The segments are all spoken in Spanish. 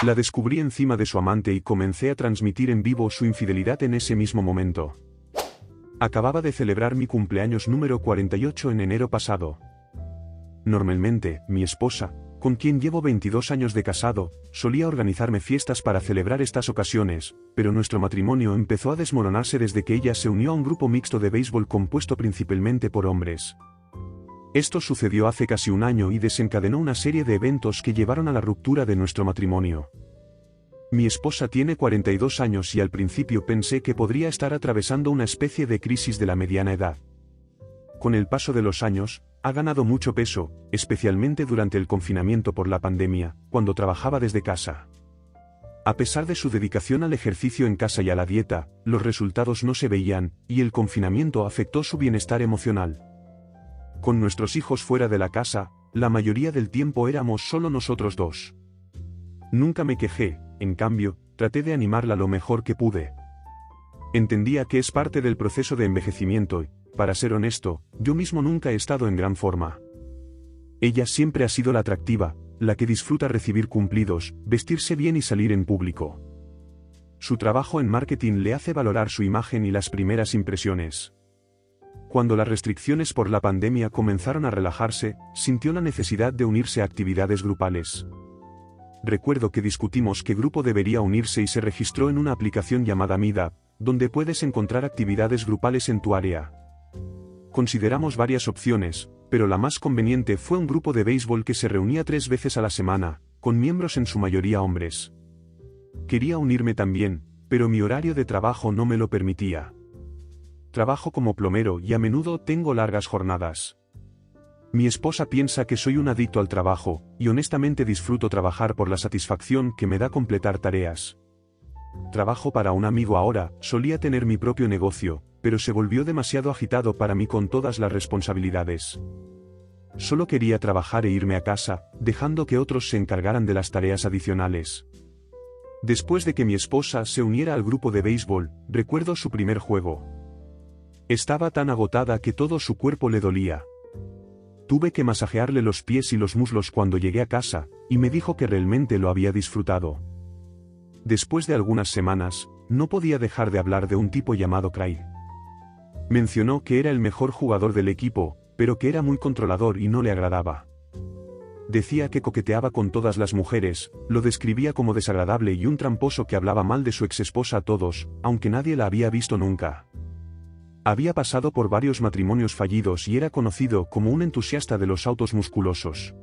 La descubrí encima de su amante y comencé a transmitir en vivo su infidelidad en ese mismo momento. Acababa de celebrar mi cumpleaños número 48 en enero pasado. Normalmente, mi esposa, con quien llevo 22 años de casado, solía organizarme fiestas para celebrar estas ocasiones, pero nuestro matrimonio empezó a desmoronarse desde que ella se unió a un grupo mixto de béisbol compuesto principalmente por hombres. Esto sucedió hace casi un año y desencadenó una serie de eventos que llevaron a la ruptura de nuestro matrimonio. Mi esposa tiene 42 años y al principio pensé que podría estar atravesando una especie de crisis de la mediana edad. Con el paso de los años, ha ganado mucho peso, especialmente durante el confinamiento por la pandemia, cuando trabajaba desde casa. A pesar de su dedicación al ejercicio en casa y a la dieta, los resultados no se veían, y el confinamiento afectó su bienestar emocional. Con nuestros hijos fuera de la casa, la mayoría del tiempo éramos solo nosotros dos. Nunca me quejé, en cambio, traté de animarla lo mejor que pude. Entendía que es parte del proceso de envejecimiento y, para ser honesto, yo mismo nunca he estado en gran forma. Ella siempre ha sido la atractiva, la que disfruta recibir cumplidos, vestirse bien y salir en público. Su trabajo en marketing le hace valorar su imagen y las primeras impresiones. Cuando las restricciones por la pandemia comenzaron a relajarse, sintió la necesidad de unirse a actividades grupales. Recuerdo que discutimos qué grupo debería unirse y se registró en una aplicación llamada Meetup, donde puedes encontrar actividades grupales en tu área. Consideramos varias opciones, pero la más conveniente fue un grupo de béisbol que se reunía 3 veces a la semana, con miembros en su mayoría hombres. Quería unirme también, pero mi horario de trabajo no me lo permitía. Trabajo como plomero y a menudo tengo largas jornadas. Mi esposa piensa que soy un adicto al trabajo, y honestamente disfruto trabajar por la satisfacción que me da completar tareas. Trabajo para un amigo ahora, solía tener mi propio negocio, pero se volvió demasiado agitado para mí con todas las responsabilidades. Solo quería trabajar e irme a casa, dejando que otros se encargaran de las tareas adicionales. Después de que mi esposa se uniera al grupo de béisbol, recuerdo su primer juego. Estaba tan agotada que todo su cuerpo le dolía. Tuve que masajearle los pies y los muslos cuando llegué a casa, y me dijo que realmente lo había disfrutado. Después de algunas semanas, no podía dejar de hablar de un tipo llamado Craig. Mencionó que era el mejor jugador del equipo, pero que era muy controlador y no le agradaba. Decía que coqueteaba con todas las mujeres, lo describía como desagradable y un tramposo que hablaba mal de su exesposa a todos, aunque nadie la había visto nunca. Había pasado por varios matrimonios fallidos y era conocido como un entusiasta de los autos musculosos.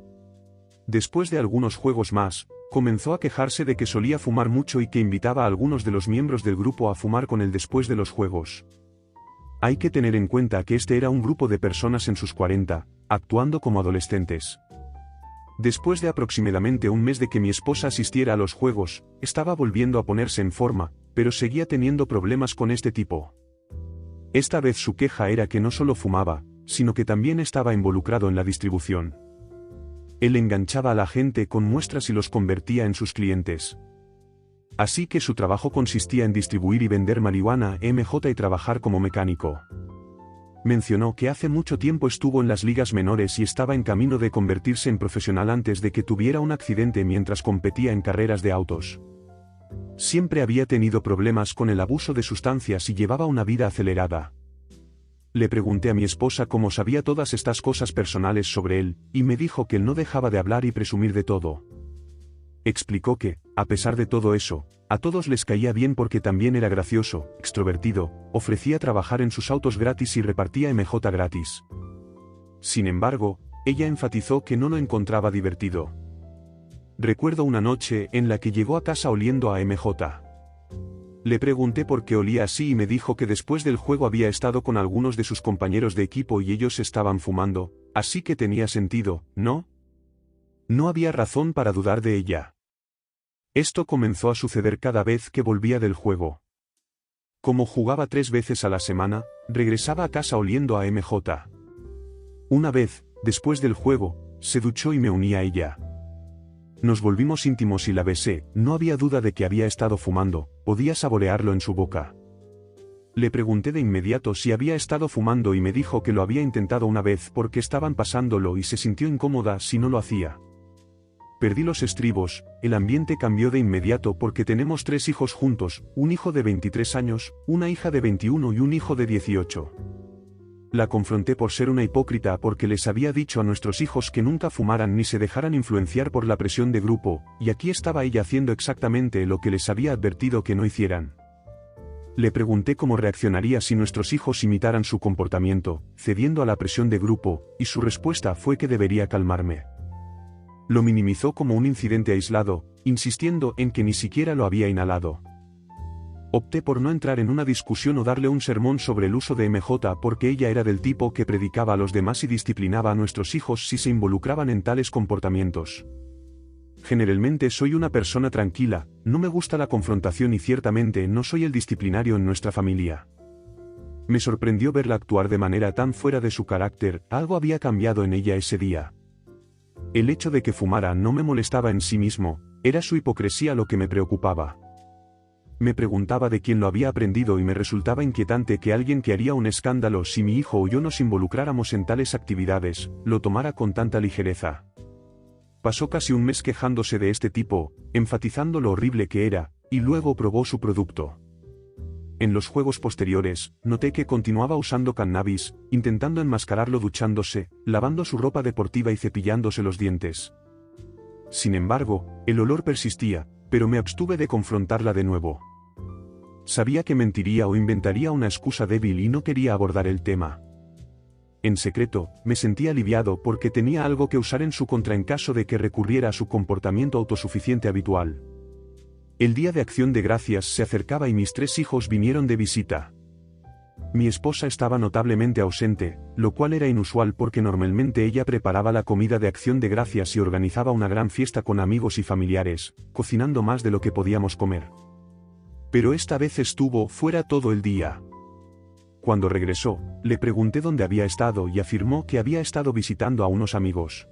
Después de algunos juegos más, comenzó a quejarse de que solía fumar mucho y que invitaba a algunos de los miembros del grupo a fumar con él después de los juegos. Hay que tener en cuenta que este era un grupo de personas en sus 40, actuando como adolescentes. Después de aproximadamente un mes de que mi esposa asistiera a los juegos, estaba volviendo a ponerse en forma, pero seguía teniendo problemas con este tipo. Esta vez su queja era que no solo fumaba, sino que también estaba involucrado en la distribución. Él enganchaba a la gente con muestras y los convertía en sus clientes. Así que su trabajo consistía en distribuir y vender marihuana MJ y trabajar como mecánico. Mencionó que hace mucho tiempo estuvo en las ligas menores y estaba en camino de convertirse en profesional antes de que tuviera un accidente mientras competía en carreras de autos. Siempre había tenido problemas con el abuso de sustancias y llevaba una vida acelerada. Le pregunté a mi esposa cómo sabía todas estas cosas personales sobre él, y me dijo que él no dejaba de hablar y presumir de todo. Explicó que, a pesar de todo eso, a todos les caía bien porque también era gracioso, extrovertido, ofrecía trabajar en sus autos gratis y repartía MJ gratis. Sin embargo, ella enfatizó que no lo encontraba divertido. Recuerdo una noche en la que llegó a casa oliendo a MJ. Le pregunté por qué olía así y me dijo que después del juego había estado con algunos de sus compañeros de equipo y ellos estaban fumando, así que tenía sentido, ¿no? No había razón para dudar de ella. Esto comenzó a suceder cada vez que volvía del juego. Como jugaba 3 veces a la semana, regresaba a casa oliendo a MJ. Una vez, después del juego, se duchó y me uní a ella. Nos volvimos íntimos y la besé, no había duda de que había estado fumando, podía saborearlo en su boca. Le pregunté de inmediato si había estado fumando y me dijo que lo había intentado una vez porque estaban pasándolo y se sintió incómoda si no lo hacía. Perdí los estribos, el ambiente cambió de inmediato porque tenemos 3 hijos juntos, un hijo de 23 años, una hija de 21 y un hijo de 18. La confronté por ser una hipócrita porque les había dicho a nuestros hijos que nunca fumaran ni se dejaran influenciar por la presión de grupo, y aquí estaba ella haciendo exactamente lo que les había advertido que no hicieran. Le pregunté cómo reaccionaría si nuestros hijos imitaran su comportamiento, cediendo a la presión de grupo, y su respuesta fue que debería calmarme. Lo minimizó como un incidente aislado, insistiendo en que ni siquiera lo había inhalado. Opté por no entrar en una discusión o darle un sermón sobre el uso de MJ porque ella era del tipo que predicaba a los demás y disciplinaba a nuestros hijos si se involucraban en tales comportamientos. Generalmente soy una persona tranquila, no me gusta la confrontación y ciertamente no soy el disciplinario en nuestra familia. Me sorprendió verla actuar de manera tan fuera de su carácter, algo había cambiado en ella ese día. El hecho de que fumara no me molestaba en sí mismo, era su hipocresía lo que me preocupaba. Me preguntaba de quién lo había aprendido y me resultaba inquietante que alguien que haría un escándalo si mi hijo o yo nos involucráramos en tales actividades, lo tomara con tanta ligereza. Pasó casi un mes quejándose de este tipo, enfatizando lo horrible que era, y luego probó su producto. En los juegos posteriores, noté que continuaba usando cannabis, intentando enmascararlo duchándose, lavando su ropa deportiva y cepillándose los dientes. Sin embargo, el olor persistía, pero me abstuve de confrontarla de nuevo. Sabía que mentiría o inventaría una excusa débil y no quería abordar el tema. En secreto, me sentía aliviado porque tenía algo que usar en su contra en caso de que recurriera a su comportamiento autosuficiente habitual. El día de Acción de Gracias se acercaba y mis 3 hijos vinieron de visita. Mi esposa estaba notablemente ausente, lo cual era inusual porque normalmente ella preparaba la comida de Acción de Gracias y organizaba una gran fiesta con amigos y familiares, cocinando más de lo que podíamos comer. Pero esta vez estuvo fuera todo el día. Cuando regresó, le pregunté dónde había estado y afirmó que había estado visitando a unos amigos.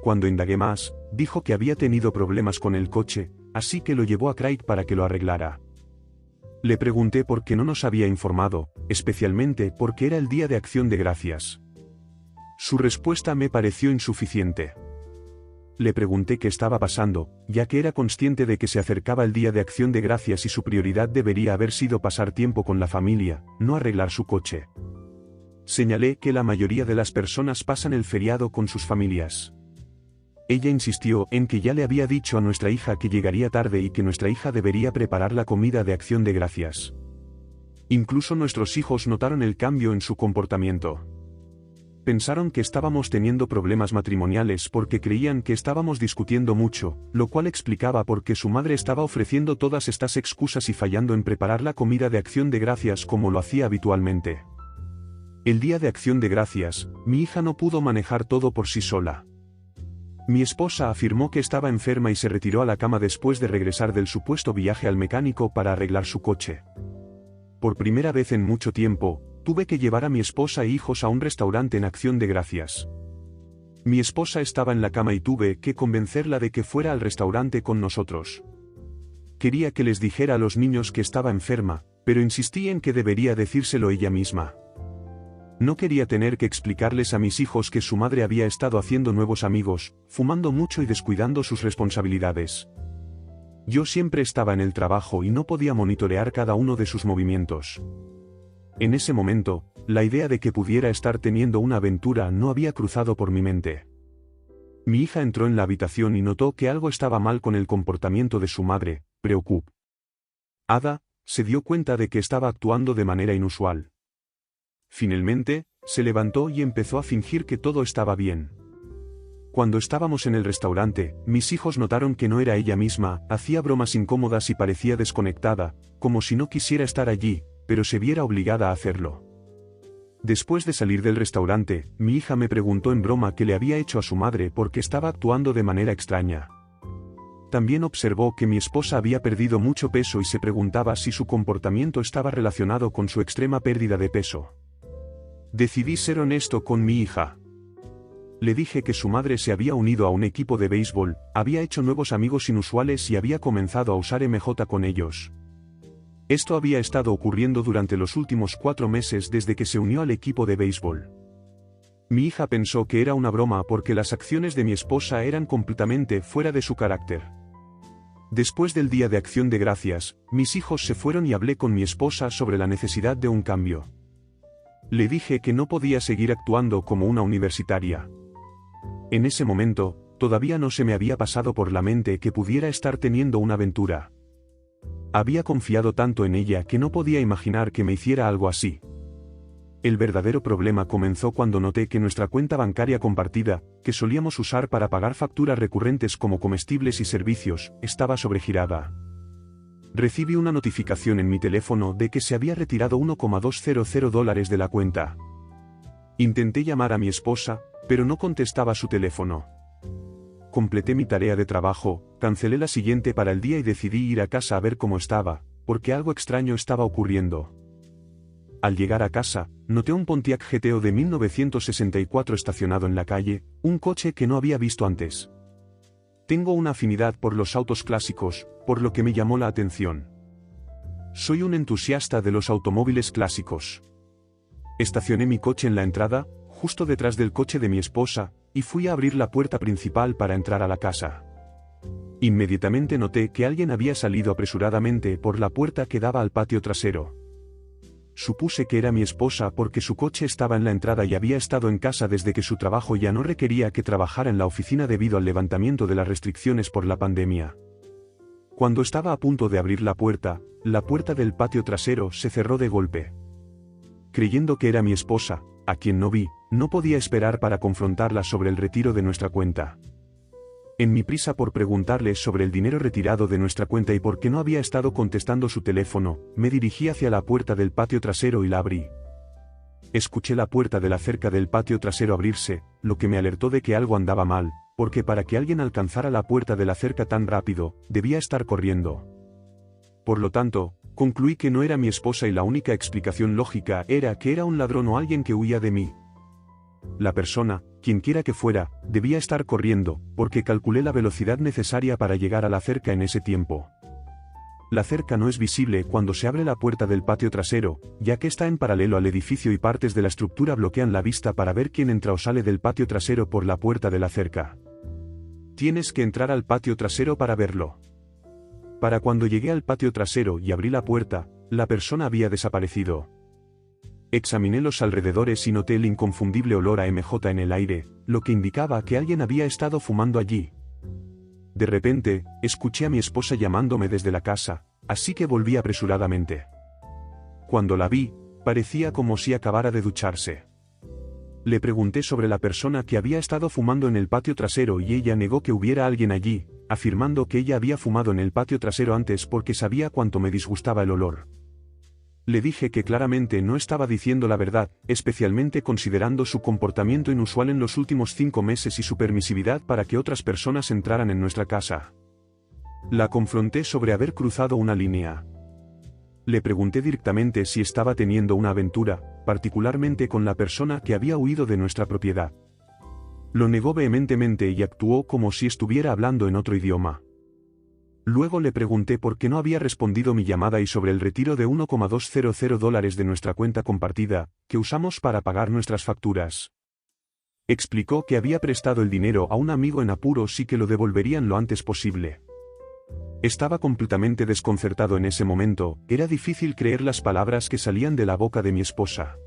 Cuando indagué más, dijo que había tenido problemas con el coche, así que lo llevó a Craig para que lo arreglara. Le pregunté por qué no nos había informado, especialmente porque era el Día de Acción de Gracias. Su respuesta me pareció insuficiente. Le pregunté qué estaba pasando, ya que era consciente de que se acercaba el Día de Acción de Gracias y su prioridad debería haber sido pasar tiempo con la familia, no arreglar su coche. Señalé que la mayoría de las personas pasan el feriado con sus familias. Ella insistió en que ya le había dicho a nuestra hija que llegaría tarde y que nuestra hija debería preparar la comida de Acción de Gracias. Incluso nuestros hijos notaron el cambio en su comportamiento. Pensaron que estábamos teniendo problemas matrimoniales porque creían que estábamos discutiendo mucho, lo cual explicaba por qué su madre estaba ofreciendo todas estas excusas y fallando en preparar la comida de Acción de Gracias como lo hacía habitualmente. El Día de Acción de Gracias, mi hija no pudo manejar todo por sí sola. Mi esposa afirmó que estaba enferma y se retiró a la cama después de regresar del supuesto viaje al mecánico para arreglar su coche. Por primera vez en mucho tiempo, tuve que llevar a mi esposa e hijos a un restaurante en Acción de Gracias. Mi esposa estaba en la cama y tuve que convencerla de que fuera al restaurante con nosotros. Quería que les dijera a los niños que estaba enferma, pero insistí en que debería decírselo ella misma. No quería tener que explicarles a mis hijos que su madre había estado haciendo nuevos amigos, fumando mucho y descuidando sus responsabilidades. Yo siempre estaba en el trabajo y no podía monitorear cada uno de sus movimientos. En ese momento, la idea de que pudiera estar teniendo una aventura no había cruzado por mi mente. Mi hija entró en la habitación y notó que algo estaba mal con el comportamiento de su madre, preocupada. Ada se dio cuenta de que estaba actuando de manera inusual. Finalmente, se levantó y empezó a fingir que todo estaba bien. Cuando estábamos en el restaurante, mis hijos notaron que no era ella misma, hacía bromas incómodas y parecía desconectada, como si no quisiera estar allí, pero se viera obligada a hacerlo. Después de salir del restaurante, mi hija me preguntó en broma qué le había hecho a su madre porque estaba actuando de manera extraña. También observó que mi esposa había perdido mucho peso y se preguntaba si su comportamiento estaba relacionado con su extrema pérdida de peso. Decidí ser honesto con mi hija. Le dije que su madre se había unido a un equipo de béisbol, había hecho nuevos amigos inusuales y había comenzado a usar MJ con ellos. Esto había estado ocurriendo durante los últimos 4 meses desde que se unió al equipo de béisbol. Mi hija pensó que era una broma porque las acciones de mi esposa eran completamente fuera de su carácter. Después del Día de Acción de Gracias, mis hijos se fueron y hablé con mi esposa sobre la necesidad de un cambio. Le dije que no podía seguir actuando como una universitaria. En ese momento, todavía no se me había pasado por la mente que pudiera estar teniendo una aventura. Había confiado tanto en ella que no podía imaginar que me hiciera algo así. El verdadero problema comenzó cuando noté que nuestra cuenta bancaria compartida, que solíamos usar para pagar facturas recurrentes como comestibles y servicios, estaba sobregirada. Recibí una notificación en mi teléfono de que se había retirado $1,200 de la cuenta. Intenté llamar a mi esposa, pero no contestaba su teléfono. Completé mi tarea de trabajo, cancelé la siguiente para el día y decidí ir a casa a ver cómo estaba, porque algo extraño estaba ocurriendo. Al llegar a casa, noté un Pontiac GTO de 1964 estacionado en la calle, un coche que no había visto antes. Tengo una afinidad por los autos clásicos, por lo que me llamó la atención. Soy un entusiasta de los automóviles clásicos. Estacioné mi coche en la entrada, justo detrás del coche de mi esposa, y fui a abrir la puerta principal para entrar a la casa. Inmediatamente noté que alguien había salido apresuradamente por la puerta que daba al patio trasero. Supuse que era mi esposa porque su coche estaba en la entrada y había estado en casa desde que su trabajo ya no requería que trabajara en la oficina debido al levantamiento de las restricciones por la pandemia. Cuando estaba a punto de abrir la puerta del patio trasero se cerró de golpe. Creyendo que era mi esposa, a quien no vi, no podía esperar para confrontarla sobre el retiro de nuestra cuenta. En mi prisa por preguntarle sobre el dinero retirado de nuestra cuenta y por qué no había estado contestando su teléfono, me dirigí hacia la puerta del patio trasero y la abrí. Escuché la puerta de la cerca del patio trasero abrirse, lo que me alertó de que algo andaba mal, porque para que alguien alcanzara la puerta de la cerca tan rápido, debía estar corriendo. Por lo tanto, concluí que no era mi esposa y la única explicación lógica era que era un ladrón o alguien que huía de mí. La persona, quienquiera que fuera, debía estar corriendo, porque calculé la velocidad necesaria para llegar a la cerca en ese tiempo. La cerca no es visible cuando se abre la puerta del patio trasero, ya que está en paralelo al edificio y partes de la estructura bloquean la vista para ver quién entra o sale del patio trasero por la puerta de la cerca. Tienes que entrar al patio trasero para verlo. Para cuando llegué al patio trasero y abrí la puerta, la persona había desaparecido. Examiné los alrededores y noté el inconfundible olor a MJ en el aire, lo que indicaba que alguien había estado fumando allí. De repente, escuché a mi esposa llamándome desde la casa, así que volví apresuradamente. Cuando la vi, parecía como si acabara de ducharse. Le pregunté sobre la persona que había estado fumando en el patio trasero y ella negó que hubiera alguien allí, afirmando que ella había fumado en el patio trasero antes porque sabía cuánto me disgustaba el olor. Le dije que claramente no estaba diciendo la verdad, especialmente considerando su comportamiento inusual en los últimos 5 meses y su permisividad para que otras personas entraran en nuestra casa. La confronté sobre haber cruzado una línea. Le pregunté directamente si estaba teniendo una aventura, particularmente con la persona que había huido de nuestra propiedad. Lo negó vehementemente y actuó como si estuviera hablando en otro idioma. Luego le pregunté por qué no había respondido mi llamada y sobre el retiro de $1,200 de nuestra cuenta compartida, que usamos para pagar nuestras facturas. Explicó que había prestado el dinero a un amigo en apuros y que lo devolverían lo antes posible. Estaba completamente desconcertado en ese momento, era difícil creer las palabras que salían de la boca de mi esposa.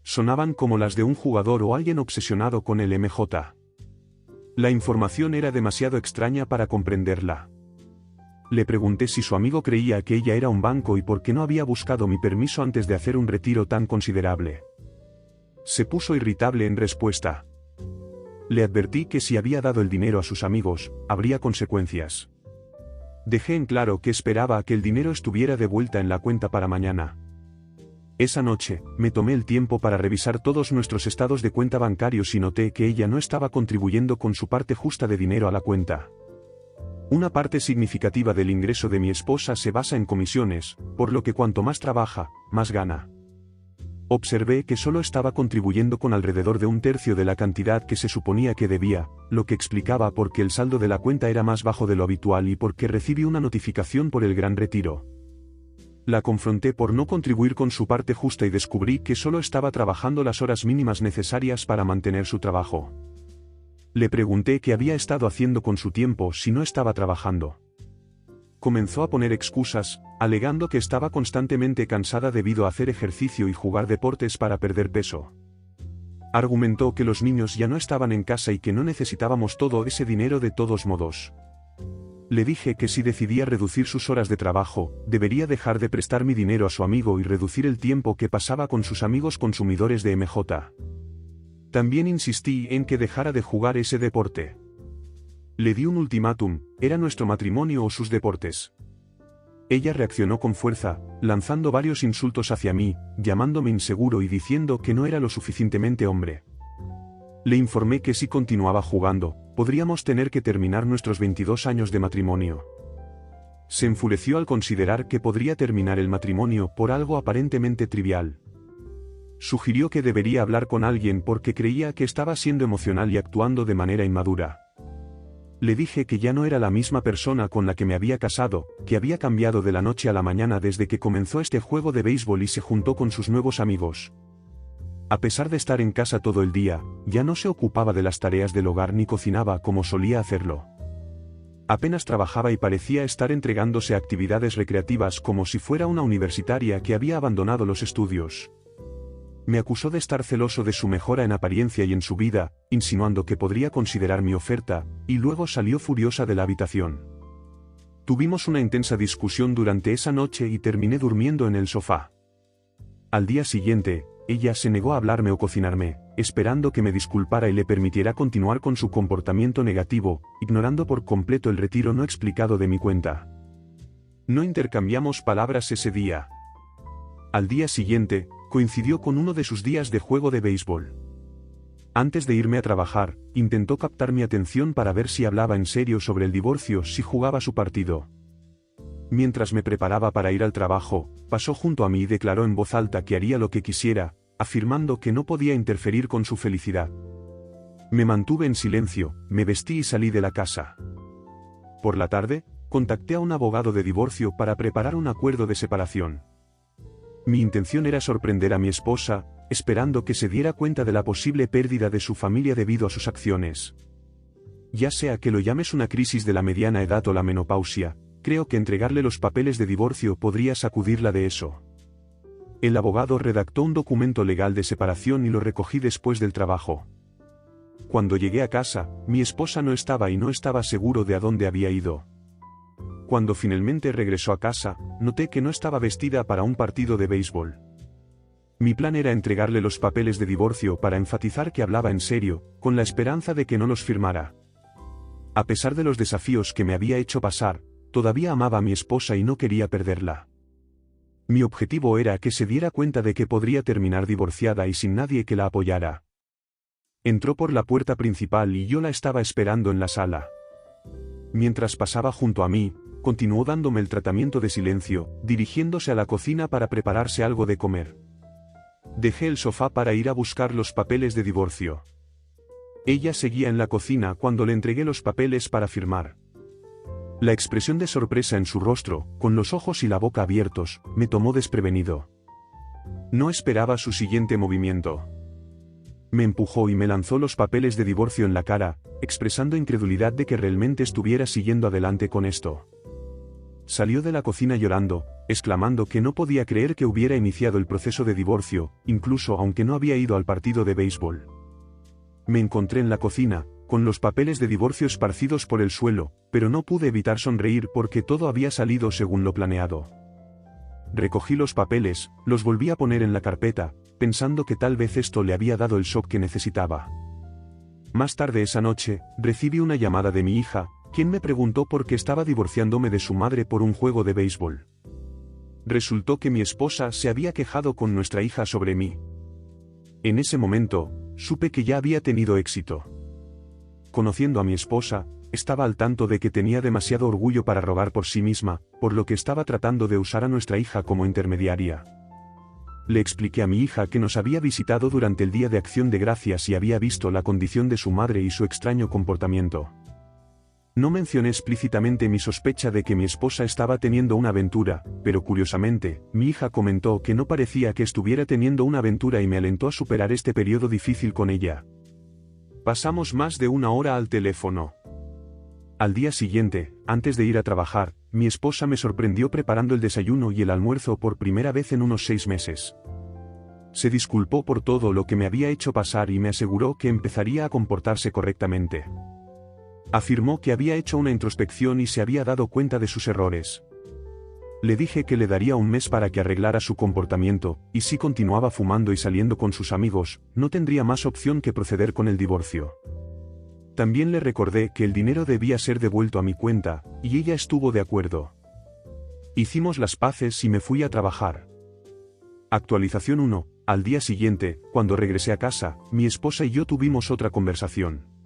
Sonaban como las de un jugador o alguien obsesionado con el MJ. La información era demasiado extraña para comprenderla. Le pregunté si su amigo creía que ella era un banco y por qué no había buscado mi permiso antes de hacer un retiro tan considerable. Se puso irritable en respuesta. Le advertí que si había dado el dinero a sus amigos, habría consecuencias. Dejé en claro que esperaba a que el dinero estuviera de vuelta en la cuenta para mañana. Esa noche, me tomé el tiempo para revisar todos nuestros estados de cuenta bancarios y noté que ella no estaba contribuyendo con su parte justa de dinero a la cuenta. Una parte significativa del ingreso de mi esposa se basa en comisiones, por lo que cuanto más trabaja, más gana. Observé que solo estaba contribuyendo con alrededor de 1/3 de la cantidad que se suponía que debía, lo que explicaba por qué el saldo de la cuenta era más bajo de lo habitual y por qué recibí una notificación por el gran retiro. La confronté por no contribuir con su parte justa y descubrí que solo estaba trabajando las horas mínimas necesarias para mantener su trabajo. Le pregunté qué había estado haciendo con su tiempo si no estaba trabajando. Comenzó a poner excusas, alegando que estaba constantemente cansada debido a hacer ejercicio y jugar deportes para perder peso. Argumentó que los niños ya no estaban en casa y que no necesitábamos todo ese dinero de todos modos. Le dije que si decidía reducir sus horas de trabajo, debería dejar de prestar mi dinero a su amigo y reducir el tiempo que pasaba con sus amigos consumidores de MJ. También insistí en que dejara de jugar ese deporte. Le di un ultimátum, era nuestro matrimonio o sus deportes. Ella reaccionó con fuerza, lanzando varios insultos hacia mí, llamándome inseguro y diciendo que no era lo suficientemente hombre. Le informé que si continuaba jugando, podríamos tener que terminar nuestros 22 años de matrimonio. Se enfureció al considerar que podría terminar el matrimonio por algo aparentemente trivial. Sugirió que debería hablar con alguien porque creía que estaba siendo emocional y actuando de manera inmadura. Le dije que ya no era la misma persona con la que me había casado, que había cambiado de la noche a la mañana desde que comenzó este juego de béisbol y se juntó con sus nuevos amigos. A pesar de estar en casa todo el día, ya no se ocupaba de las tareas del hogar ni cocinaba como solía hacerlo. Apenas trabajaba y parecía estar entregándose a actividades recreativas como si fuera una universitaria que había abandonado los estudios. Me acusó de estar celoso de su mejora en apariencia y en su vida, insinuando que podría considerar mi oferta, y luego salió furiosa de la habitación. Tuvimos una intensa discusión durante esa noche y terminé durmiendo en el sofá. Al día siguiente, ella se negó a hablarme o cocinarme, esperando que me disculpara y le permitiera continuar con su comportamiento negativo, ignorando por completo el retiro no explicado de mi cuenta. No intercambiamos palabras ese día. Al día siguiente, coincidió con uno de sus días de juego de béisbol. Antes de irme a trabajar, intentó captar mi atención para ver si hablaba en serio sobre el divorcio si jugaba su partido. Mientras me preparaba para ir al trabajo, pasó junto a mí y declaró en voz alta que haría lo que quisiera, afirmando que no podía interferir con su felicidad. Me mantuve en silencio, me vestí y salí de la casa. Por la tarde, contacté a un abogado de divorcio para preparar un acuerdo de separación. Mi intención era sorprender a mi esposa, esperando que se diera cuenta de la posible pérdida de su familia debido a sus acciones. Ya sea que lo llames una crisis de la mediana edad o la menopausia, creo que entregarle los papeles de divorcio podría sacudirla de eso. El abogado redactó un documento legal de separación y lo recogí después del trabajo. Cuando llegué a casa, mi esposa no estaba y no estaba seguro de a dónde había ido. Cuando finalmente regresó a casa, noté que no estaba vestida para un partido de béisbol. Mi plan era entregarle los papeles de divorcio para enfatizar que hablaba en serio, con la esperanza de que no los firmara. A pesar de los desafíos que me había hecho pasar, todavía amaba a mi esposa y no quería perderla. Mi objetivo era que se diera cuenta de que podría terminar divorciada y sin nadie que la apoyara. Entró por la puerta principal y yo la estaba esperando en la sala. Mientras pasaba junto a mí, continuó dándome el tratamiento de silencio, dirigiéndose a la cocina para prepararse algo de comer. Dejé el sofá para ir a buscar los papeles de divorcio. Ella seguía en la cocina cuando le entregué los papeles para firmar. La expresión de sorpresa en su rostro, con los ojos y la boca abiertos, me tomó desprevenido. No esperaba su siguiente movimiento. Me empujó y me lanzó los papeles de divorcio en la cara, expresando incredulidad de que realmente estuviera siguiendo adelante con esto. Salió de la cocina llorando, exclamando que no podía creer que hubiera iniciado el proceso de divorcio, incluso aunque no había ido al partido de béisbol. Me encontré en la cocina, con los papeles de divorcio esparcidos por el suelo, pero no pude evitar sonreír porque todo había salido según lo planeado. Recogí los papeles, los volví a poner en la carpeta, pensando que tal vez esto le había dado el shock que necesitaba. Más tarde esa noche, recibí una llamada de mi hija, quien me preguntó por qué estaba divorciándome de su madre por un juego de béisbol. Resultó que mi esposa se había quejado con nuestra hija sobre mí. En ese momento, supe que ya había tenido éxito. Conociendo a mi esposa, estaba al tanto de que tenía demasiado orgullo para rogar por sí misma, por lo que estaba tratando de usar a nuestra hija como intermediaria. Le expliqué a mi hija que nos había visitado durante el Día de Acción de Gracias y había visto la condición de su madre y su extraño comportamiento. No mencioné explícitamente mi sospecha de que mi esposa estaba teniendo una aventura, pero curiosamente, mi hija comentó que no parecía que estuviera teniendo una aventura y me alentó a superar este periodo difícil con ella. Pasamos más de una hora al teléfono. Al día siguiente, antes de ir a trabajar, mi esposa me sorprendió preparando el desayuno y el almuerzo por primera vez en unos 6 meses. Se disculpó por todo lo que me había hecho pasar y me aseguró que empezaría a comportarse correctamente. Afirmó que había hecho una introspección y se había dado cuenta de sus errores. Le dije que le daría un mes para que arreglara su comportamiento, y si continuaba fumando y saliendo con sus amigos, no tendría más opción que proceder con el divorcio. También le recordé que el dinero debía ser devuelto a mi cuenta, y ella estuvo de acuerdo. Hicimos las paces y me fui a trabajar. Actualización 1. Al día siguiente, cuando regresé a casa, mi esposa y yo tuvimos otra conversación.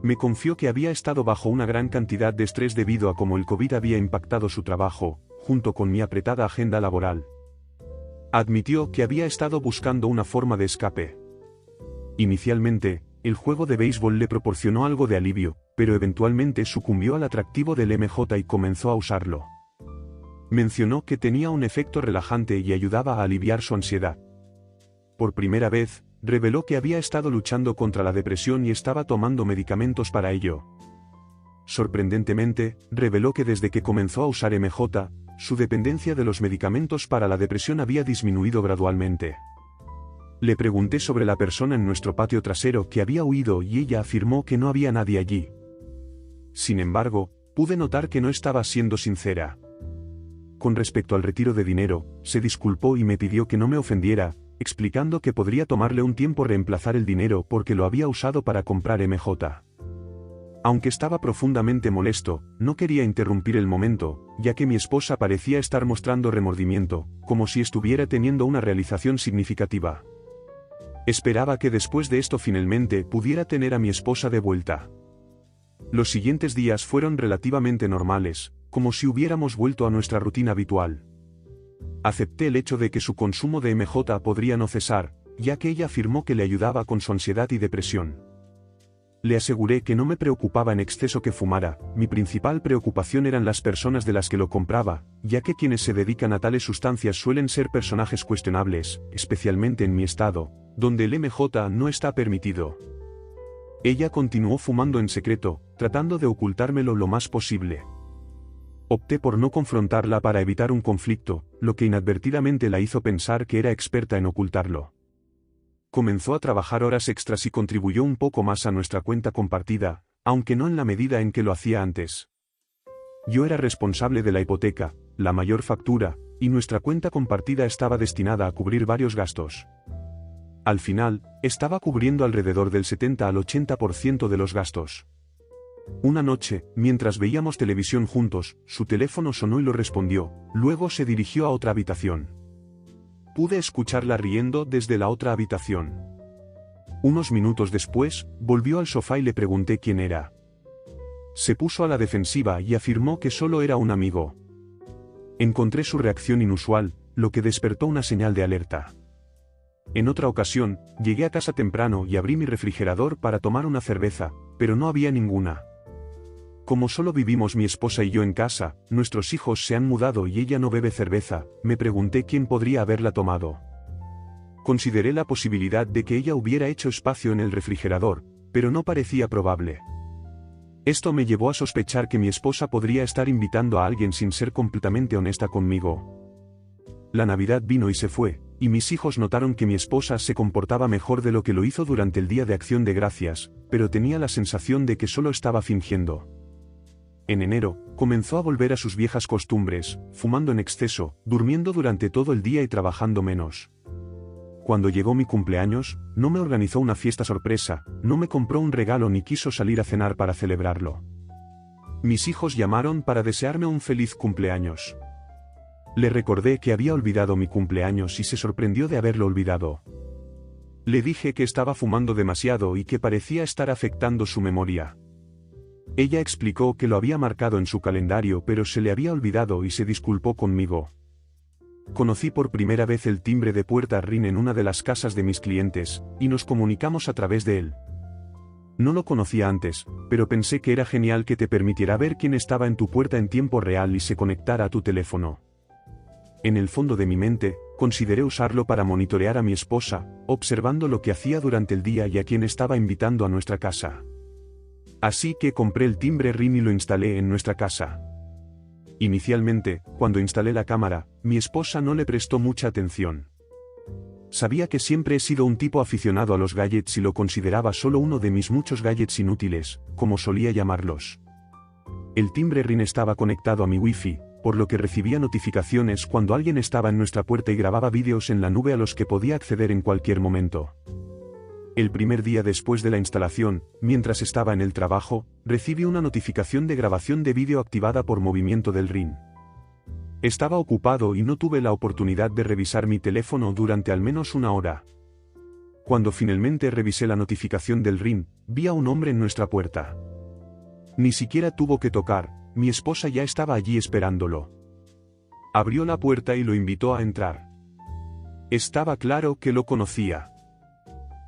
Me confió que había estado bajo una gran cantidad de estrés debido a cómo el COVID había impactado su trabajo, junto con mi apretada agenda laboral. Admitió que había estado buscando una forma de escape. Inicialmente, el juego de béisbol le proporcionó algo de alivio, pero eventualmente sucumbió al atractivo del MJ y comenzó a usarlo. Mencionó que tenía un efecto relajante y ayudaba a aliviar su ansiedad. Por primera vez, reveló que había estado luchando contra la depresión y estaba tomando medicamentos para ello. Sorprendentemente, reveló que desde que comenzó a usar MJ, su dependencia de los medicamentos para la depresión había disminuido gradualmente. Le pregunté sobre la persona en nuestro patio trasero que había huido y ella afirmó que no había nadie allí. Sin embargo, pude notar que no estaba siendo sincera. Con respecto al retiro de dinero, se disculpó y me pidió que no me ofendiera, explicando que podría tomarle un tiempo reemplazar el dinero porque lo había usado para comprar MJ. Aunque estaba profundamente molesto, no quería interrumpir el momento, ya que mi esposa parecía estar mostrando remordimiento, como si estuviera teniendo una realización significativa. Esperaba que después de esto finalmente pudiera tener a mi esposa de vuelta. Los siguientes días fueron relativamente normales, como si hubiéramos vuelto a nuestra rutina habitual. Acepté el hecho de que su consumo de MJ podría no cesar, ya que ella afirmó que le ayudaba con su ansiedad y depresión. Le aseguré que no me preocupaba en exceso que fumara, mi principal preocupación eran las personas de las que lo compraba, ya que quienes se dedican a tales sustancias suelen ser personajes cuestionables, especialmente en mi estado, donde el MJ no está permitido. Ella continuó fumando en secreto, tratando de ocultármelo lo más posible. Opté por no confrontarla para evitar un conflicto, lo que inadvertidamente la hizo pensar que era experta en ocultarlo. Comenzó a trabajar horas extras y contribuyó un poco más a nuestra cuenta compartida, aunque no en la medida en que lo hacía antes. Yo era responsable de la hipoteca, la mayor factura, y nuestra cuenta compartida estaba destinada a cubrir varios gastos. Al final, estaba cubriendo alrededor del 70 al 80% de los gastos. Una noche, mientras veíamos televisión juntos, su teléfono sonó y lo respondió, luego se dirigió a otra habitación. Pude escucharla riendo desde la otra habitación. Unos minutos después, volvió al sofá y le pregunté quién era. Se puso a la defensiva y afirmó que solo era un amigo. Encontré su reacción inusual, lo que despertó una señal de alerta. En otra ocasión, llegué a casa temprano y abrí mi refrigerador para tomar una cerveza, pero no había ninguna. Como solo vivimos mi esposa y yo en casa, nuestros hijos se han mudado y ella no bebe cerveza, me pregunté quién podría haberla tomado. Consideré la posibilidad de que ella hubiera hecho espacio en el refrigerador, pero no parecía probable. Esto me llevó a sospechar que mi esposa podría estar invitando a alguien sin ser completamente honesta conmigo. La Navidad vino y se fue, y mis hijos notaron que mi esposa se comportaba mejor de lo que lo hizo durante el Día de Acción de Gracias, pero tenía la sensación de que solo estaba fingiendo. En enero, comenzó a volver a sus viejas costumbres, fumando en exceso, durmiendo durante todo el día y trabajando menos. Cuando llegó mi cumpleaños, no me organizó una fiesta sorpresa, no me compró un regalo ni quiso salir a cenar para celebrarlo. Mis hijos llamaron para desearme un feliz cumpleaños. Le recordé que había olvidado mi cumpleaños y se sorprendió de haberlo olvidado. Le dije que estaba fumando demasiado y que parecía estar afectando su memoria. Ella explicó que lo había marcado en su calendario pero se le había olvidado y se disculpó conmigo. Conocí por primera vez el timbre de puerta Ring en una de las casas de mis clientes, y nos comunicamos a través de él. No lo conocía antes, pero pensé que era genial que te permitiera ver quién estaba en tu puerta en tiempo real y se conectara a tu teléfono. En el fondo de mi mente, consideré usarlo para monitorear a mi esposa, observando lo que hacía durante el día y a quién estaba invitando a nuestra casa. Así que compré el timbre Ring y lo instalé en nuestra casa. Inicialmente, cuando instalé la cámara, mi esposa no le prestó mucha atención. Sabía que siempre he sido un tipo aficionado a los gadgets y lo consideraba solo uno de mis muchos gadgets inútiles, como solía llamarlos. El timbre Ring estaba conectado a mi Wi-Fi, por lo que recibía notificaciones cuando alguien estaba en nuestra puerta y grababa vídeos en la nube a los que podía acceder en cualquier momento. El primer día después de la instalación, mientras estaba en el trabajo, recibí una notificación de grabación de vídeo activada por movimiento del Ring. Estaba ocupado y no tuve la oportunidad de revisar mi teléfono durante al menos una hora. Cuando finalmente revisé la notificación del Ring, vi a un hombre en nuestra puerta. Ni siquiera tuvo que tocar, mi esposa ya estaba allí esperándolo. Abrió la puerta y lo invitó a entrar. Estaba claro que lo conocía.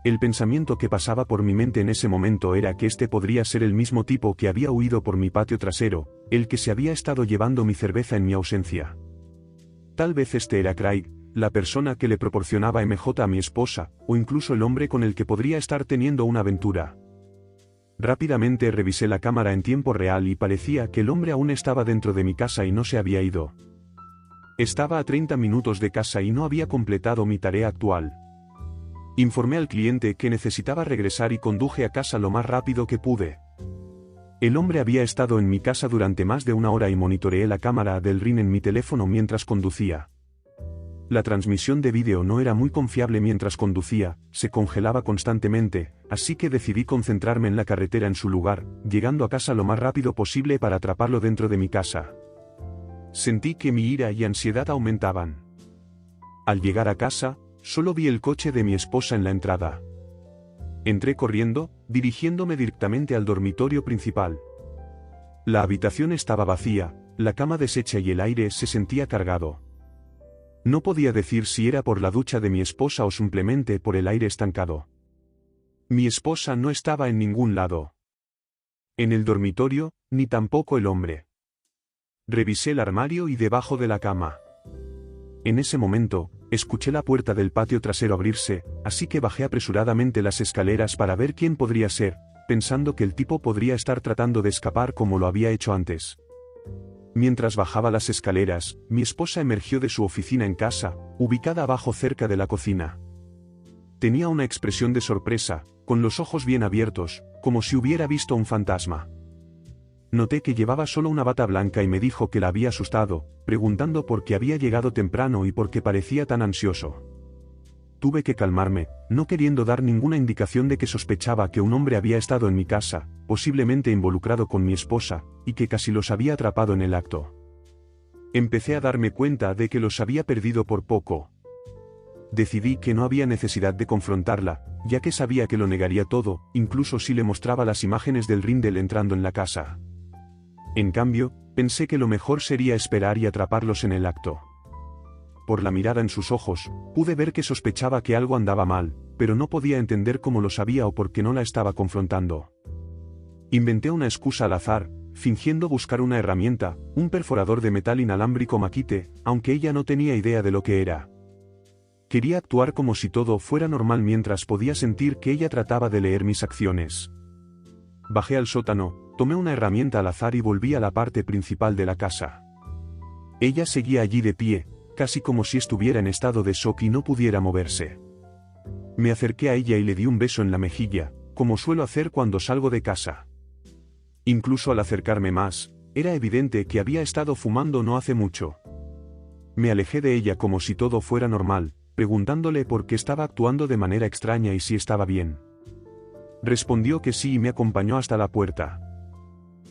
El pensamiento que pasaba por mi mente en ese momento era que este podría ser el mismo tipo que había huido por mi patio trasero, el que se había estado llevando mi cerveza en mi ausencia. Tal vez este era Craig, la persona que le proporcionaba MJ a mi esposa, o incluso el hombre con el que podría estar teniendo una aventura. Rápidamente revisé la cámara en tiempo real y parecía que el hombre aún estaba dentro de mi casa y no se había ido. Estaba a 30 minutos de casa y no había completado mi tarea actual. Informé al cliente que necesitaba regresar y conduje a casa lo más rápido que pude. El hombre había estado en mi casa durante más de una hora y monitoreé la cámara del Ring en mi teléfono mientras conducía. La transmisión de vídeo no era muy confiable mientras conducía, se congelaba constantemente, así que decidí concentrarme en la carretera en su lugar, llegando a casa lo más rápido posible para atraparlo dentro de mi casa. Sentí que mi ira y ansiedad aumentaban. Al llegar a casa, solo vi el coche de mi esposa en la entrada. Entré corriendo, dirigiéndome directamente al dormitorio principal. La habitación estaba vacía, la cama deshecha y el aire se sentía cargado. No podía decir si era por la ducha de mi esposa o simplemente por el aire estancado. Mi esposa no estaba en ningún lado. En el dormitorio, ni tampoco el hombre. Revisé el armario y debajo de la cama. En ese momento, escuché la puerta del patio trasero abrirse, así que bajé apresuradamente las escaleras para ver quién podría ser, pensando que el tipo podría estar tratando de escapar como lo había hecho antes. Mientras bajaba las escaleras, mi esposa emergió de su oficina en casa, ubicada abajo cerca de la cocina. Tenía una expresión de sorpresa, con los ojos bien abiertos, como si hubiera visto un fantasma. Noté que llevaba solo una bata blanca y me dijo que la había asustado, preguntando por qué había llegado temprano y por qué parecía tan ansioso. Tuve que calmarme, no queriendo dar ninguna indicación de que sospechaba que un hombre había estado en mi casa, posiblemente involucrado con mi esposa, y que casi los había atrapado en el acto. Empecé a darme cuenta de que los había perdido por poco. Decidí que no había necesidad de confrontarla, ya que sabía que lo negaría todo, incluso si le mostraba las imágenes del Ring entrando en la casa. En cambio, pensé que lo mejor sería esperar y atraparlos en el acto. Por la mirada en sus ojos, pude ver que sospechaba que algo andaba mal, pero no podía entender cómo lo sabía o por qué no la estaba confrontando. Inventé una excusa al azar, fingiendo buscar una herramienta, un perforador de metal inalámbrico Makite, aunque ella no tenía idea de lo que era. Quería actuar como si todo fuera normal mientras podía sentir que ella trataba de leer mis acciones. Bajé al sótano, tomé una herramienta al azar y volví a la parte principal de la casa. Ella seguía allí de pie, casi como si estuviera en estado de shock y no pudiera moverse. Me acerqué a ella y le di un beso en la mejilla, como suelo hacer cuando salgo de casa. Incluso al acercarme más, era evidente que había estado fumando no hace mucho. Me alejé de ella como si todo fuera normal, preguntándole por qué estaba actuando de manera extraña y si estaba bien. Respondió que sí y me acompañó hasta la puerta.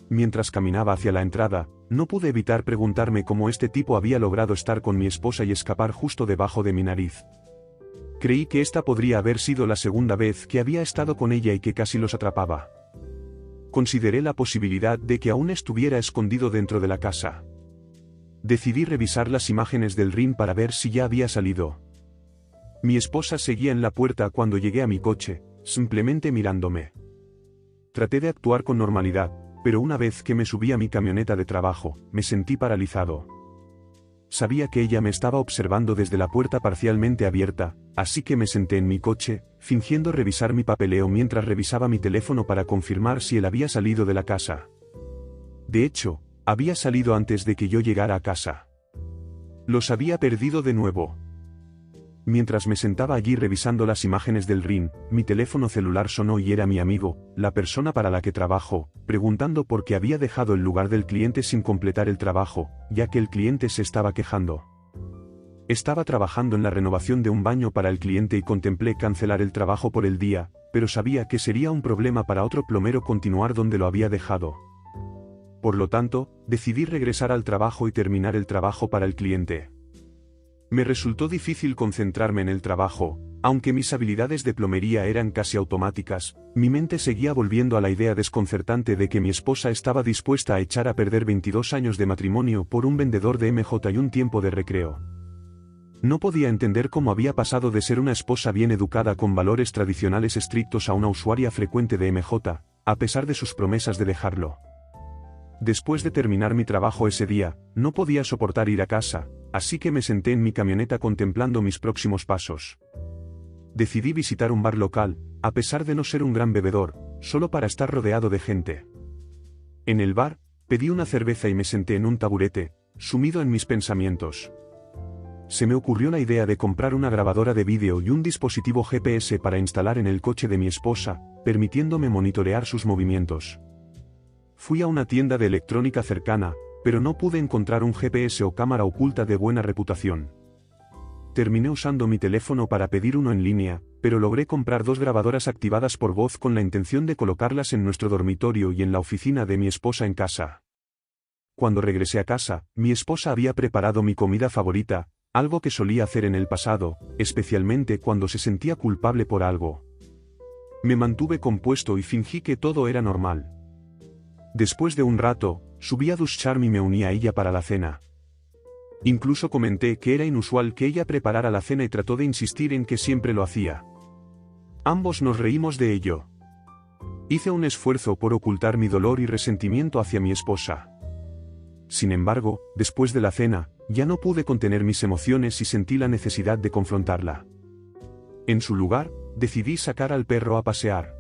Mientras caminaba hacia la entrada, no pude evitar preguntarme cómo este tipo había logrado estar con mi esposa y escapar justo debajo de mi nariz. Creí que esta podría haber sido la segunda vez que había estado con ella y que casi los atrapaba. Consideré la posibilidad de que aún estuviera escondido dentro de la casa. Decidí revisar las imágenes del Ring para ver si ya había salido. Mi esposa seguía en la puerta cuando llegué a mi coche, simplemente mirándome. Traté de actuar con normalidad, pero una vez que me subí a mi camioneta de trabajo, me sentí paralizado. Sabía que ella me estaba observando desde la puerta parcialmente abierta, así que me senté en mi coche, fingiendo revisar mi papeleo mientras revisaba mi teléfono para confirmar si él había salido de la casa. De hecho, había salido antes de que yo llegara a casa. Los había perdido de nuevo. Mientras me sentaba allí revisando las imágenes del RIN, mi teléfono celular sonó y era mi amigo, la persona para la que trabajo, preguntando por qué había dejado el lugar del cliente sin completar el trabajo, ya que el cliente se estaba quejando. Estaba trabajando en la renovación de un baño para el cliente y contemplé cancelar el trabajo por el día, pero sabía que sería un problema para otro plomero continuar donde lo había dejado. Por lo tanto, decidí regresar al trabajo y terminar el trabajo para el cliente. Me resultó difícil concentrarme en el trabajo, aunque mis habilidades de plomería eran casi automáticas, mi mente seguía volviendo a la idea desconcertante de que mi esposa estaba dispuesta a echar a perder 22 años de matrimonio por un vendedor de MJ y un tiempo de recreo. No podía entender cómo había pasado de ser una esposa bien educada con valores tradicionales estrictos a una usuaria frecuente de MJ, a pesar de sus promesas de dejarlo. Después de terminar mi trabajo ese día, no podía soportar ir a casa, así que me senté en mi camioneta contemplando mis próximos pasos. Decidí visitar un bar local, a pesar de no ser un gran bebedor, solo para estar rodeado de gente. En el bar, pedí una cerveza y me senté en un taburete, sumido en mis pensamientos. Se me ocurrió la idea de comprar una grabadora de vídeo y un dispositivo GPS para instalar en el coche de mi esposa, permitiéndome monitorear sus movimientos. Fui a una tienda de electrónica cercana, pero no pude encontrar un GPS o cámara oculta de buena reputación. Terminé usando mi teléfono para pedir uno en línea, pero logré comprar 2 grabadoras activadas por voz con la intención de colocarlas en nuestro dormitorio y en la oficina de mi esposa en casa. Cuando regresé a casa, mi esposa había preparado mi comida favorita, algo que solía hacer en el pasado, especialmente cuando se sentía culpable por algo. Me mantuve compuesto y fingí que todo era normal. Después de un rato, subí a ducharme y me uní a ella para la cena. Incluso comenté que era inusual que ella preparara la cena y trató de insistir en que siempre lo hacía. Ambos nos reímos de ello. Hice un esfuerzo por ocultar mi dolor y resentimiento hacia mi esposa. Sin embargo, después de la cena, ya no pude contener mis emociones y sentí la necesidad de confrontarla. En su lugar, decidí sacar al perro a pasear.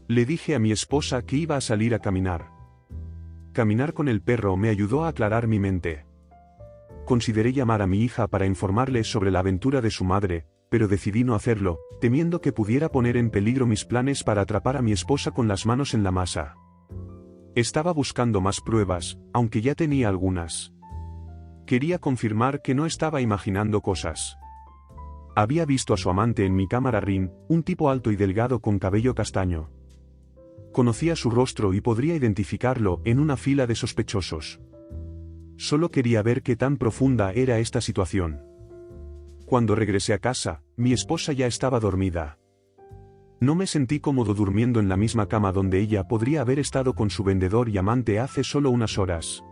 Le dije a mi esposa que iba a salir a caminar. Caminar con el perro me ayudó a aclarar mi mente. Consideré llamar a mi hija para informarle sobre la aventura de su madre, pero decidí no hacerlo, temiendo que pudiera poner en peligro mis planes para atrapar a mi esposa con las manos en la masa. Estaba buscando más pruebas, aunque ya tenía algunas. Quería confirmar que no estaba imaginando cosas. Había visto a su amante en mi cámara RIN, un tipo alto y delgado con cabello castaño. Conocía su rostro y podría identificarlo en una fila de sospechosos. Solo quería ver qué tan profunda era esta situación. Cuando regresé a casa, mi esposa ya estaba dormida. No me sentí cómodo durmiendo en la misma cama donde ella podría haber estado con su vendedor y amante hace solo unas horas.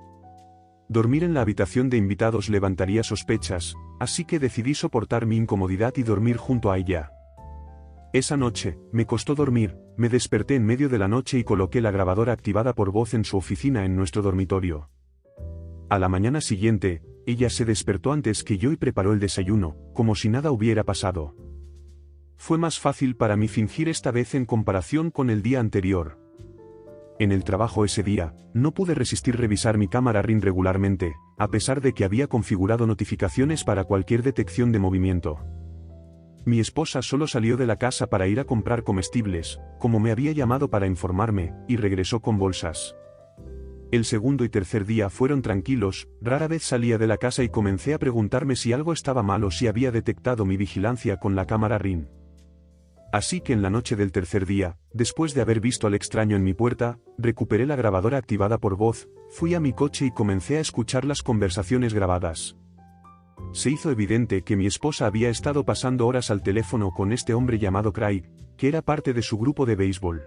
Dormir en la habitación de invitados levantaría sospechas, así que decidí soportar mi incomodidad y dormir junto a ella. Esa noche, me costó dormir, me desperté en medio de la noche y coloqué la grabadora activada por voz en su oficina en nuestro dormitorio. A la mañana siguiente, ella se despertó antes que yo y preparó el desayuno, como si nada hubiera pasado. Fue más fácil para mí fingir esta vez en comparación con el día anterior. En el trabajo ese día, no pude resistir revisar mi cámara RIN regularmente, a pesar de que había configurado notificaciones para cualquier detección de movimiento. Mi esposa solo salió de la casa para ir a comprar comestibles, como me había llamado para informarme, y regresó con bolsas. El segundo y tercer día fueron tranquilos, rara vez salía de la casa y comencé a preguntarme si algo estaba mal o si había detectado mi vigilancia con la cámara RIN. Así que en la noche del tercer día, después de haber visto al extraño en mi puerta, recuperé la grabadora activada por voz, fui a mi coche y comencé a escuchar las conversaciones grabadas. Se hizo evidente que mi esposa había estado pasando horas al teléfono con este hombre llamado Craig, que era parte de su grupo de béisbol.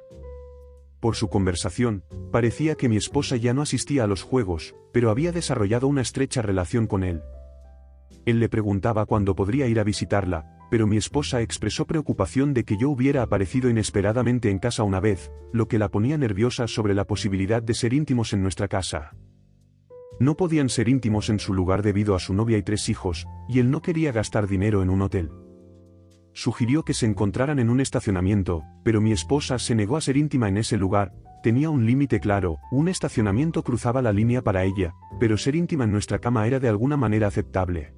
Por su conversación, parecía que mi esposa ya no asistía a los juegos, pero había desarrollado una estrecha relación con él. Él le preguntaba cuándo podría ir a visitarla, pero mi esposa expresó preocupación de que yo hubiera aparecido inesperadamente en casa una vez, lo que la ponía nerviosa sobre la posibilidad de ser íntimos en nuestra casa. No podían ser íntimos en su lugar debido a su novia y 3 hijos, y él no quería gastar dinero en un hotel. Sugirió que se encontraran en un estacionamiento, pero mi esposa se negó a ser íntima en ese lugar. Tenía un límite claro, un estacionamiento cruzaba la línea para ella, pero ser íntima en nuestra cama era de alguna manera aceptable.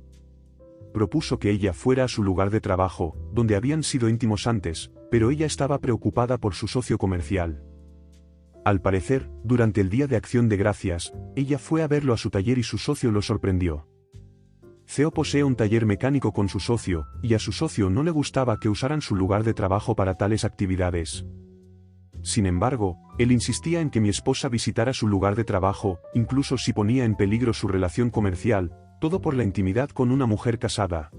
Propuso que ella fuera a su lugar de trabajo, donde habían sido íntimos antes, pero ella estaba preocupada por su socio comercial. Al parecer, durante el Día de Acción de Gracias, ella fue a verlo a su taller y su socio lo sorprendió. Theo posee un taller mecánico con su socio, y a su socio no le gustaba que usaran su lugar de trabajo para tales actividades. Sin embargo, él insistía en que mi esposa visitara su lugar de trabajo, incluso si ponía en peligro su relación comercial, todo por la intimidad con una mujer casada.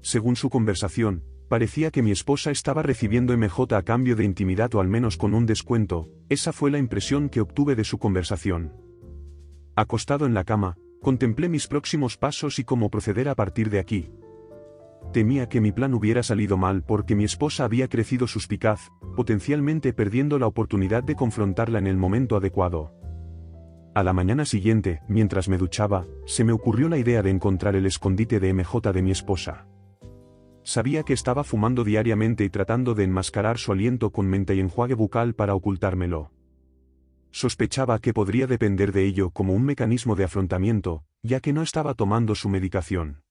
Según su conversación, parecía que mi esposa estaba recibiendo MJ a cambio de intimidad o al menos con un descuento. Esa fue la impresión que obtuve de su conversación. Acostado en la cama, contemplé mis próximos pasos y cómo proceder a partir de aquí. Temía que mi plan hubiera salido mal porque mi esposa había crecido suspicaz, potencialmente perdiendo la oportunidad de confrontarla en el momento adecuado. A la mañana siguiente, mientras me duchaba, se me ocurrió la idea de encontrar el escondite de MJ de mi esposa. Sabía que estaba fumando diariamente y tratando de enmascarar su aliento con menta y enjuague bucal para ocultármelo. Sospechaba que podría depender de ello como un mecanismo de afrontamiento, ya que no estaba tomando su medicación.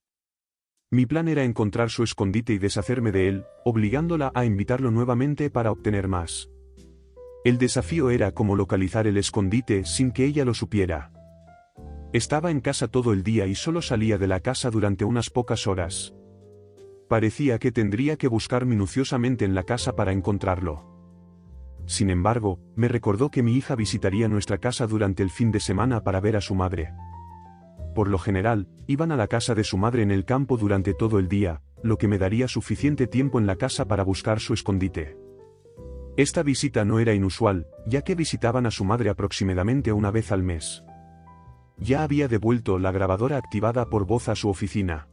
Mi plan era encontrar su escondite y deshacerme de él, obligándola a invitarlo nuevamente para obtener más. El desafío era cómo localizar el escondite sin que ella lo supiera. Estaba en casa todo el día y solo salía de la casa durante unas pocas horas. Parecía que tendría que buscar minuciosamente en la casa para encontrarlo. Sin embargo, me recordó que mi hija visitaría nuestra casa durante el fin de semana para ver a su madre. Por lo general, iban a la casa de su madre en el campo durante todo el día, lo que me daría suficiente tiempo en la casa para buscar su escondite. Esta visita no era inusual, ya que visitaban a su madre aproximadamente una vez al mes. Ya había devuelto la grabadora activada por voz a su oficina.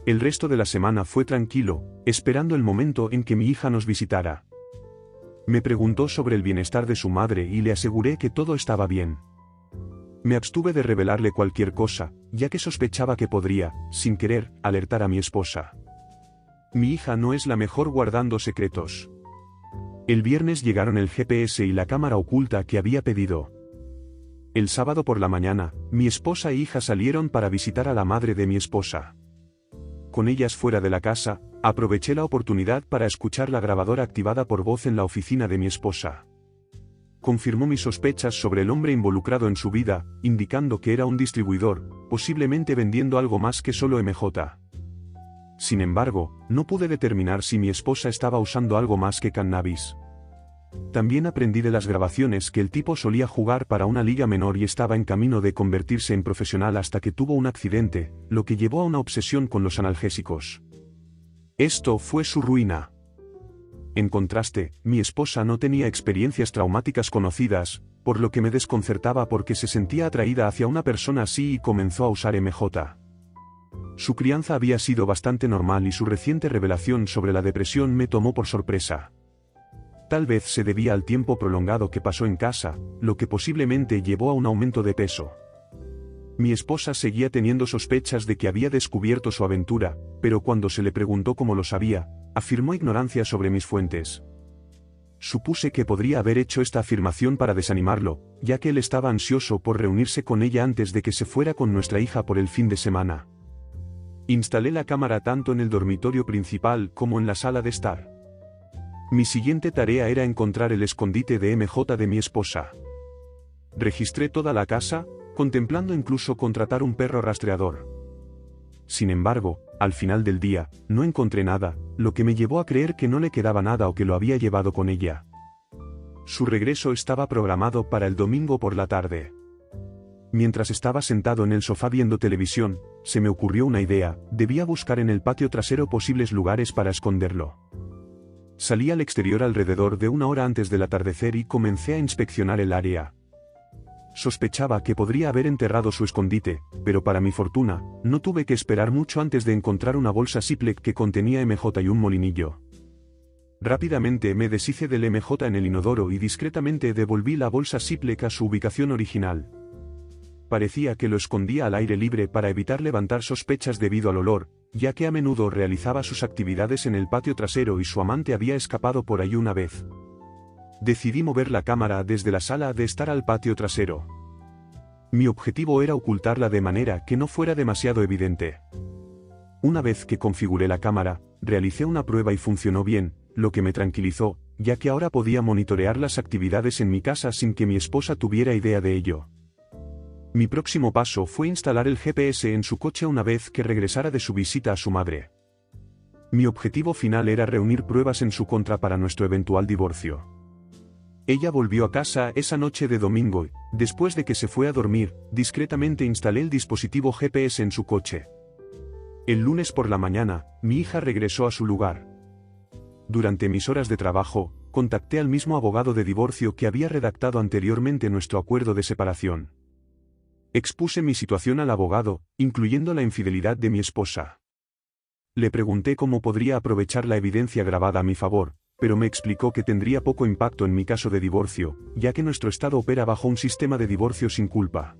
El resto de la semana fue tranquilo, esperando el momento en que mi hija nos visitara. Me preguntó sobre el bienestar de su madre y le aseguré que todo estaba bien. Me abstuve de revelarle cualquier cosa, ya que sospechaba que podría, sin querer, alertar a mi esposa. Mi hija no es la mejor guardando secretos. El viernes llegaron el GPS y la cámara oculta que había pedido. El sábado por la mañana, mi esposa e hija salieron para visitar a la madre de mi esposa. Con ellas fuera de la casa, aproveché la oportunidad para escuchar la grabadora activada por voz en la oficina de mi esposa. Confirmó mis sospechas sobre el hombre involucrado en su vida, indicando que era un distribuidor, posiblemente vendiendo algo más que solo MJ. Sin embargo, no pude determinar si mi esposa estaba usando algo más que cannabis. También aprendí de las grabaciones que el tipo solía jugar para una liga menor y estaba en camino de convertirse en profesional hasta que tuvo un accidente, lo que llevó a una obsesión con los analgésicos. Esto fue su ruina. En contraste, mi esposa no tenía experiencias traumáticas conocidas, por lo que me desconcertaba porque se sentía atraída hacia una persona así y comenzó a usar MJ. Su crianza había sido bastante normal y su reciente revelación sobre la depresión me tomó por sorpresa. Tal vez se debía al tiempo prolongado que pasó en casa, lo que posiblemente llevó a un aumento de peso. Mi esposa seguía teniendo sospechas de que había descubierto su aventura, pero cuando se le preguntó cómo lo sabía, afirmó ignorancia sobre mis fuentes. Supuse que podría haber hecho esta afirmación para desanimarlo, ya que él estaba ansioso por reunirse con ella antes de que se fuera con nuestra hija por el fin de semana. Instalé la cámara tanto en el dormitorio principal como en la sala de estar. Mi siguiente tarea era encontrar el escondite de MJ de mi esposa. Registré toda la casa, contemplando incluso contratar un perro rastreador. Sin embargo, al final del día, no encontré nada, lo que me llevó a creer que no le quedaba nada o que lo había llevado con ella. Su regreso estaba programado para el domingo por la tarde. Mientras estaba sentado en el sofá viendo televisión, se me ocurrió una idea: debía buscar en el patio trasero posibles lugares para esconderlo. Salí al exterior alrededor de 1 hora antes del atardecer y comencé a inspeccionar el área. sospechaba que podría haber enterrado su escondite, pero para mi fortuna, no tuve que esperar mucho antes de encontrar una bolsa Ziploc que contenía MJ y un molinillo. Rápidamente me deshice del MJ en el inodoro y discretamente devolví la bolsa Ziploc a su ubicación original. Parecía que lo escondía al aire libre para evitar levantar sospechas debido al olor, ya que a menudo realizaba sus actividades en el patio trasero y su amante había escapado por allí una vez. Decidí mover la cámara desde la sala de estar al patio trasero. Mi objetivo era ocultarla de manera que no fuera demasiado evidente. Una vez que configuré la cámara, realicé una prueba y funcionó bien, lo que me tranquilizó, ya que ahora podía monitorear las actividades en mi casa sin que mi esposa tuviera idea de ello. Mi próximo paso fue instalar el GPS en su coche una vez que regresara de su visita a su madre. Mi objetivo final era reunir pruebas en su contra para nuestro eventual divorcio. Ella volvió a casa esa noche de domingo y, después de que se fue a dormir, discretamente instalé el dispositivo GPS en su coche. El lunes por la mañana, mi hija regresó a su lugar. Durante mis horas de trabajo, contacté al mismo abogado de divorcio que había redactado anteriormente nuestro acuerdo de separación. Expuse mi situación al abogado, incluyendo la infidelidad de mi esposa. Le pregunté cómo podría aprovechar la evidencia grabada a mi favor, pero me explicó que tendría poco impacto en mi caso de divorcio, ya que nuestro estado opera bajo un sistema de divorcio sin culpa.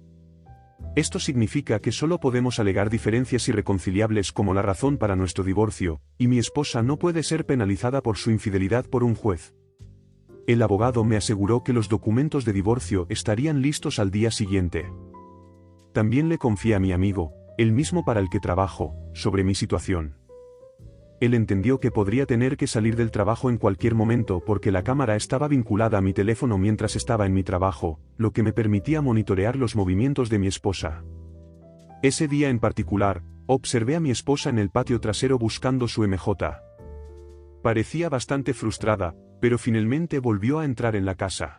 Esto significa que solo podemos alegar diferencias irreconciliables como la razón para nuestro divorcio, y mi esposa no puede ser penalizada por su infidelidad por un juez. El abogado me aseguró que los documentos de divorcio estarían listos al día siguiente. También le confié a mi amigo, el mismo para el que trabajo, sobre mi situación. Él entendió que podría tener que salir del trabajo en cualquier momento porque la cámara estaba vinculada a mi teléfono mientras estaba en mi trabajo, lo que me permitía monitorear los movimientos de mi esposa. Ese día en particular, observé a mi esposa en el patio trasero buscando su MJ. Parecía bastante frustrada, pero finalmente volvió a entrar en la casa.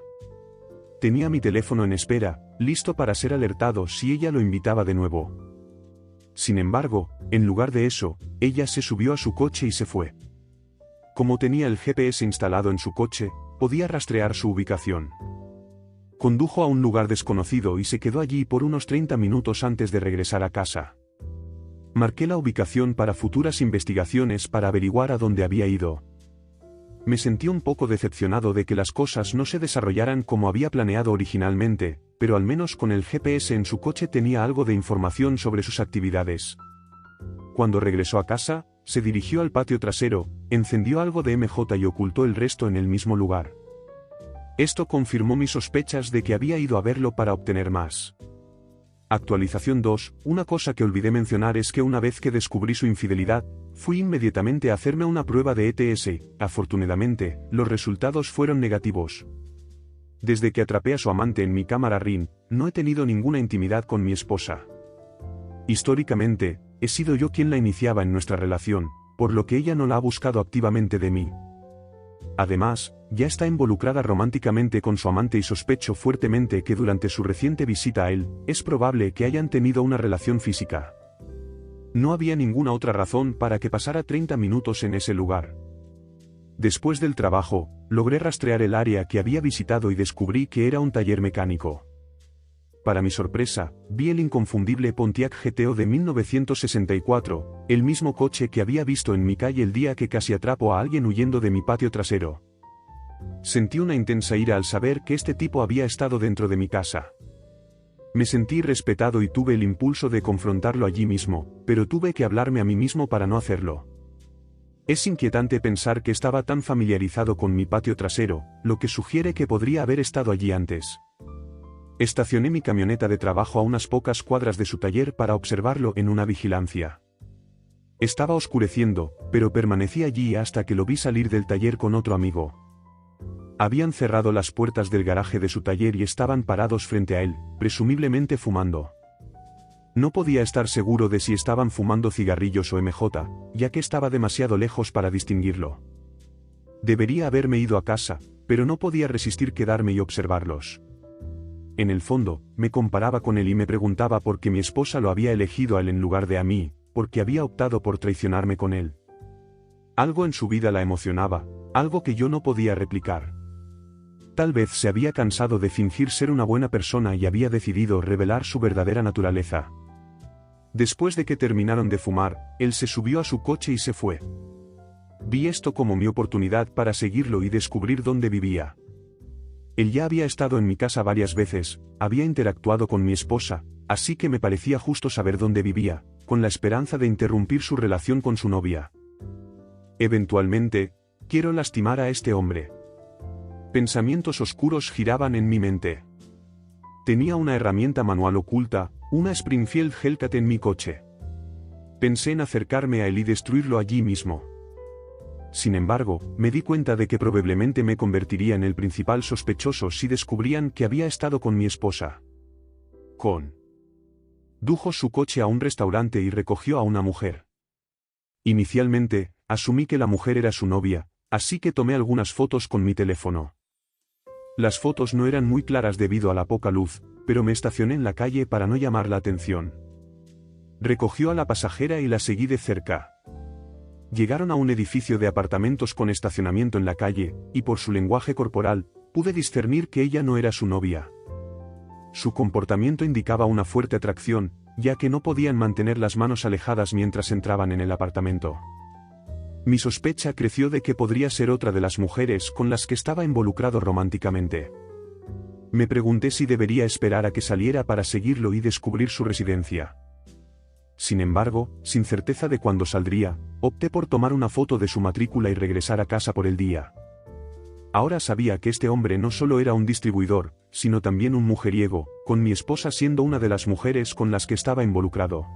Tenía mi teléfono en espera, listo para ser alertado si ella lo invitaba de nuevo. Sin embargo, en lugar de eso, ella se subió a su coche y se fue. Como tenía el GPS instalado en su coche, podía rastrear su ubicación. Condujo a un lugar desconocido y se quedó allí por unos 30 minutos antes de regresar a casa. Marqué la ubicación para futuras investigaciones para averiguar a dónde había ido. Me sentí un poco decepcionado de que las cosas no se desarrollaran como había planeado originalmente, pero al menos con el GPS en su coche tenía algo de información sobre sus actividades. Cuando regresó a casa, se dirigió al patio trasero, encendió algo de MJ y ocultó el resto en el mismo lugar. Esto confirmó mis sospechas de que había ido a verlo para obtener más. Actualización 2. Una cosa que olvidé mencionar es que una vez que descubrí su infidelidad, fui inmediatamente a hacerme una prueba de ETS. Afortunadamente, los resultados fueron negativos. Desde que atrapé a su amante en mi cámara Ring, no he tenido ninguna intimidad con mi esposa. Históricamente, he sido yo quien la iniciaba en nuestra relación, por lo que ella no la ha buscado activamente de mí. Además, ya está involucrada románticamente con su amante y sospecho fuertemente que durante su reciente visita a él, es probable que hayan tenido una relación física. No había ninguna otra razón para que pasara 30 minutos en ese lugar. Después del trabajo, logré rastrear el área que había visitado y descubrí que era un taller mecánico. Para mi sorpresa, vi el inconfundible Pontiac GTO de 1964, el mismo coche que había visto en mi calle el día que casi atrapo a alguien huyendo de mi patio trasero. Sentí una intensa ira al saber que este tipo había estado dentro de mi casa. Me sentí respetado y tuve el impulso de confrontarlo allí mismo, pero tuve que hablarme a mí mismo para no hacerlo. Es inquietante pensar que estaba tan familiarizado con mi patio trasero, lo que sugiere que podría haber estado allí antes. Estacioné mi camioneta de trabajo a unas pocas cuadras de su taller para observarlo en una vigilancia. Estaba oscureciendo, pero permanecí allí hasta que lo vi salir del taller con otro amigo. Habían cerrado las puertas del garaje de su taller y estaban parados frente a él, presumiblemente fumando. No podía estar seguro de si estaban fumando cigarrillos o MJ, ya que estaba demasiado lejos para distinguirlo. Debería haberme ido a casa, pero no podía resistir quedarme y observarlos. En el fondo, me comparaba con él y me preguntaba por qué mi esposa lo había elegido a él en lugar de a mí, porque había optado por traicionarme con él. Algo en su vida la emocionaba, algo que yo no podía replicar. Tal vez se había cansado de fingir ser una buena persona y había decidido revelar su verdadera naturaleza. Después de que terminaron de fumar, él se subió a su coche y se fue. Vi esto como mi oportunidad para seguirlo y descubrir dónde vivía. Él ya había estado en mi casa varias veces, había interactuado con mi esposa, así que me parecía justo saber dónde vivía, con la esperanza de interrumpir su relación con su novia. Eventualmente, quiero lastimar a este hombre. Pensamientos oscuros giraban en mi mente. Tenía una herramienta manual oculta, una Springfield Hellcat en mi coche. Pensé en acercarme a él y destruirlo allí mismo. Sin embargo, me di cuenta de que probablemente me convertiría en el principal sospechoso si descubrían que había estado con mi esposa. Condujo su coche a un restaurante y recogió a una mujer. Inicialmente, asumí que la mujer era su novia, así que tomé algunas fotos con mi teléfono. Las fotos no eran muy claras debido a la poca luz, pero me estacioné en la calle para no llamar la atención. Recogió a la pasajera y la seguí de cerca. Llegaron a un edificio de apartamentos con estacionamiento en la calle, y por su lenguaje corporal, pude discernir que ella no era su novia. Su comportamiento indicaba una fuerte atracción, ya que no podían mantener las manos alejadas mientras entraban en el apartamento. Mi sospecha creció de que podría ser otra de las mujeres con las que estaba involucrado románticamente. Me pregunté si debería esperar a que saliera para seguirlo y descubrir su residencia. Sin embargo, sin certeza de cuándo saldría, opté por tomar una foto de su matrícula y regresar a casa por el día. Ahora sabía que este hombre no solo era un distribuidor, sino también un mujeriego, con mi esposa siendo una de las mujeres con las que estaba involucrado.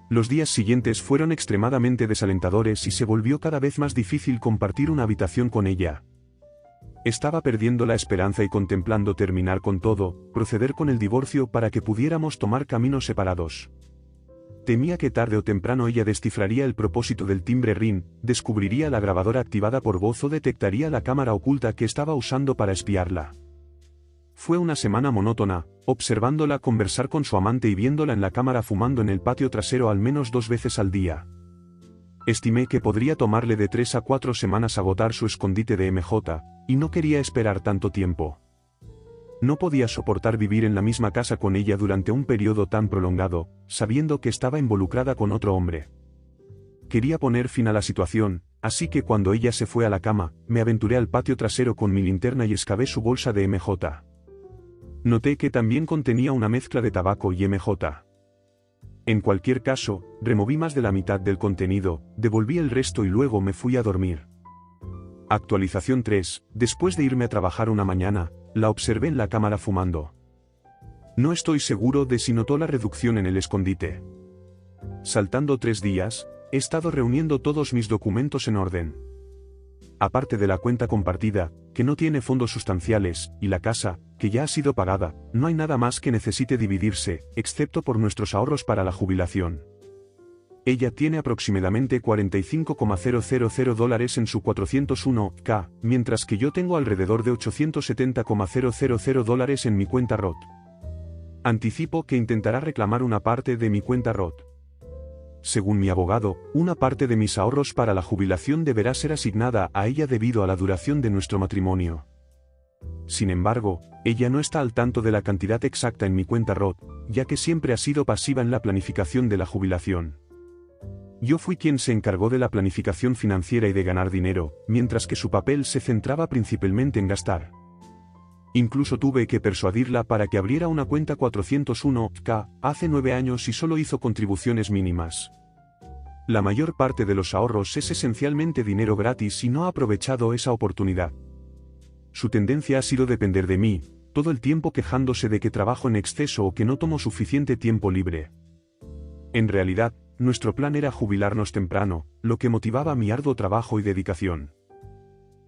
Los días siguientes fueron extremadamente desalentadores y se volvió cada vez más difícil compartir una habitación con ella. Estaba perdiendo la esperanza y contemplando terminar con todo, proceder con el divorcio para que pudiéramos tomar caminos separados. Temía que tarde o temprano ella descifraría el propósito del timbre Ring, descubriría la grabadora activada por voz o detectaría la cámara oculta que estaba usando para espiarla. Fue una semana monótona, observándola conversar con su amante y viéndola en la cámara fumando en el patio trasero al menos 2 veces al día. Estimé que podría tomarle de 3 a 4 semanas agotar su escondite de MJ, y no quería esperar tanto tiempo. No podía soportar vivir en la misma casa con ella durante un periodo tan prolongado, sabiendo que estaba involucrada con otro hombre. Quería poner fin a la situación, así que cuando ella se fue a la cama, me aventuré al patio trasero con mi linterna y excavé su bolsa de MJ. Noté que también contenía una mezcla de tabaco y MJ. En cualquier caso, removí más de la mitad del contenido, devolví el resto y luego me fui a dormir. Actualización 3, después de irme a trabajar una mañana, la observé en la cámara fumando. No estoy seguro de si notó la reducción en el escondite. Saltando 3 días, he estado reuniendo todos mis documentos en orden. Aparte de la cuenta compartida, que no tiene fondos sustanciales, y la casa, que ya ha sido pagada, no hay nada más que necesite dividirse, excepto por nuestros ahorros para la jubilación. Ella tiene aproximadamente $45,000 en su 401k, mientras que yo tengo alrededor de $870,000 en mi cuenta Roth. Anticipo que intentará reclamar una parte de mi cuenta Roth. Según mi abogado, una parte de mis ahorros para la jubilación deberá ser asignada a ella debido a la duración de nuestro matrimonio. Sin embargo, ella no está al tanto de la cantidad exacta en mi cuenta Roth, ya que siempre ha sido pasiva en la planificación de la jubilación. Yo fui quien se encargó de la planificación financiera y de ganar dinero, mientras que su papel se centraba principalmente en gastar. Incluso tuve que persuadirla para que abriera una cuenta 401k hace 9 años y solo hizo contribuciones mínimas. La mayor parte de los ahorros es esencialmente dinero gratis y no ha aprovechado esa oportunidad. Su tendencia ha sido depender de mí, todo el tiempo quejándose de que trabajo en exceso o que no tomo suficiente tiempo libre. En realidad, nuestro plan era jubilarnos temprano, lo que motivaba mi arduo trabajo y dedicación.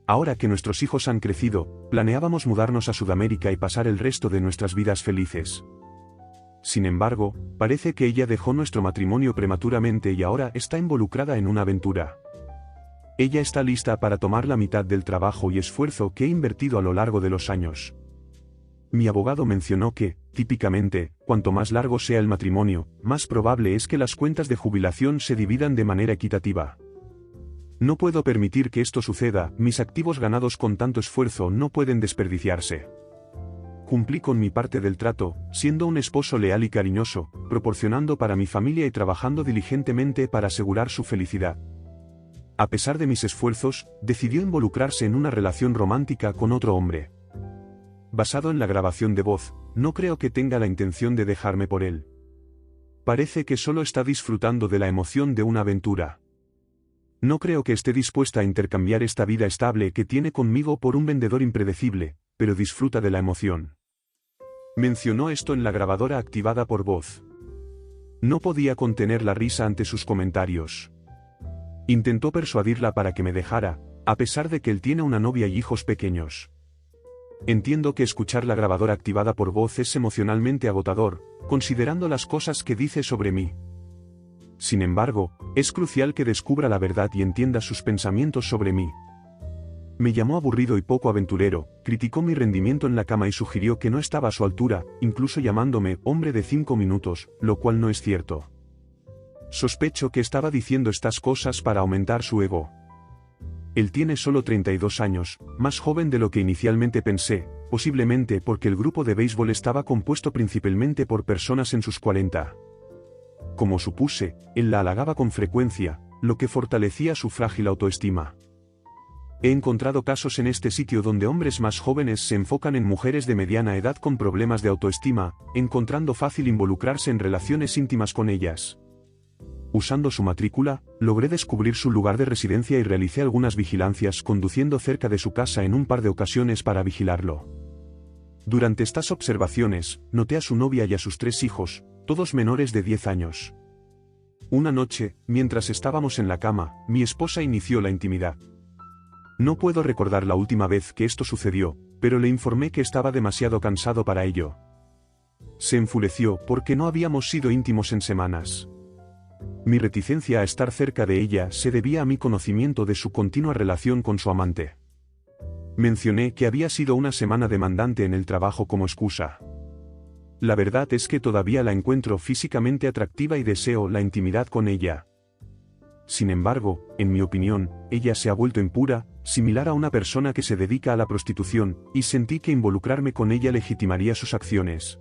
Ahora que nuestros hijos han crecido, planeábamos mudarnos a Sudamérica y pasar el resto de nuestras vidas felices. Sin embargo, parece que ella dejó nuestro matrimonio prematuramente y ahora está involucrada en una aventura. Ella está lista para tomar la mitad del trabajo y esfuerzo que he invertido a lo largo de los años. Mi abogado mencionó que, típicamente, cuanto más largo sea el matrimonio, más probable es que las cuentas de jubilación se dividan de manera equitativa. No puedo permitir que esto suceda, mis activos ganados con tanto esfuerzo no pueden desperdiciarse. Cumplí con mi parte del trato, siendo un esposo leal y cariñoso, proporcionando para mi familia y trabajando diligentemente para asegurar su felicidad. A pesar de mis esfuerzos, decidió involucrarse en una relación romántica con otro hombre. Basado en la grabación de voz, no creo que tenga la intención de dejarme por él. Parece que solo está disfrutando de la emoción de una aventura. No creo que esté dispuesta a intercambiar esta vida estable que tiene conmigo por un vendedor impredecible, pero disfruta de la emoción. Mencionó esto en la grabadora activada por voz. No podía contener la risa ante sus comentarios. Intentó persuadirla para que me dejara, a pesar de que él tiene una novia y hijos pequeños. Entiendo que escuchar la grabadora activada por voz es emocionalmente agotador, considerando las cosas que dice sobre mí. Sin embargo, es crucial que descubra la verdad y entienda sus pensamientos sobre mí. Me llamó aburrido y poco aventurero, criticó mi rendimiento en la cama y sugirió que no estaba a su altura, incluso llamándome hombre de 5 minutos, lo cual no es cierto. Sospecho que estaba diciendo estas cosas para aumentar su ego. Él tiene solo 32 años, más joven de lo que inicialmente pensé, posiblemente porque el grupo de béisbol estaba compuesto principalmente por personas en sus 40. Como supuse, él la halagaba con frecuencia, lo que fortalecía su frágil autoestima. He encontrado casos en este sitio donde hombres más jóvenes se enfocan en mujeres de mediana edad con problemas de autoestima, encontrando fácil involucrarse en relaciones íntimas con ellas. Usando su matrícula, logré descubrir su lugar de residencia y realicé algunas vigilancias conduciendo cerca de su casa en un par de ocasiones para vigilarlo. Durante estas observaciones, noté a su novia y a sus 3 hijos, todos menores de 10 años. Una noche, mientras estábamos en la cama, mi esposa inició la intimidad. No puedo recordar la última vez que esto sucedió, pero le informé que estaba demasiado cansado para ello. Se enfureció porque no habíamos sido íntimos en semanas. Mi reticencia a estar cerca de ella se debía a mi conocimiento de su continua relación con su amante. Mencioné que había sido una semana demandante en el trabajo como excusa. La verdad es que todavía la encuentro físicamente atractiva y deseo la intimidad con ella. Sin embargo, en mi opinión, ella se ha vuelto impura, similar a una persona que se dedica a la prostitución, y sentí que involucrarme con ella legitimaría sus acciones.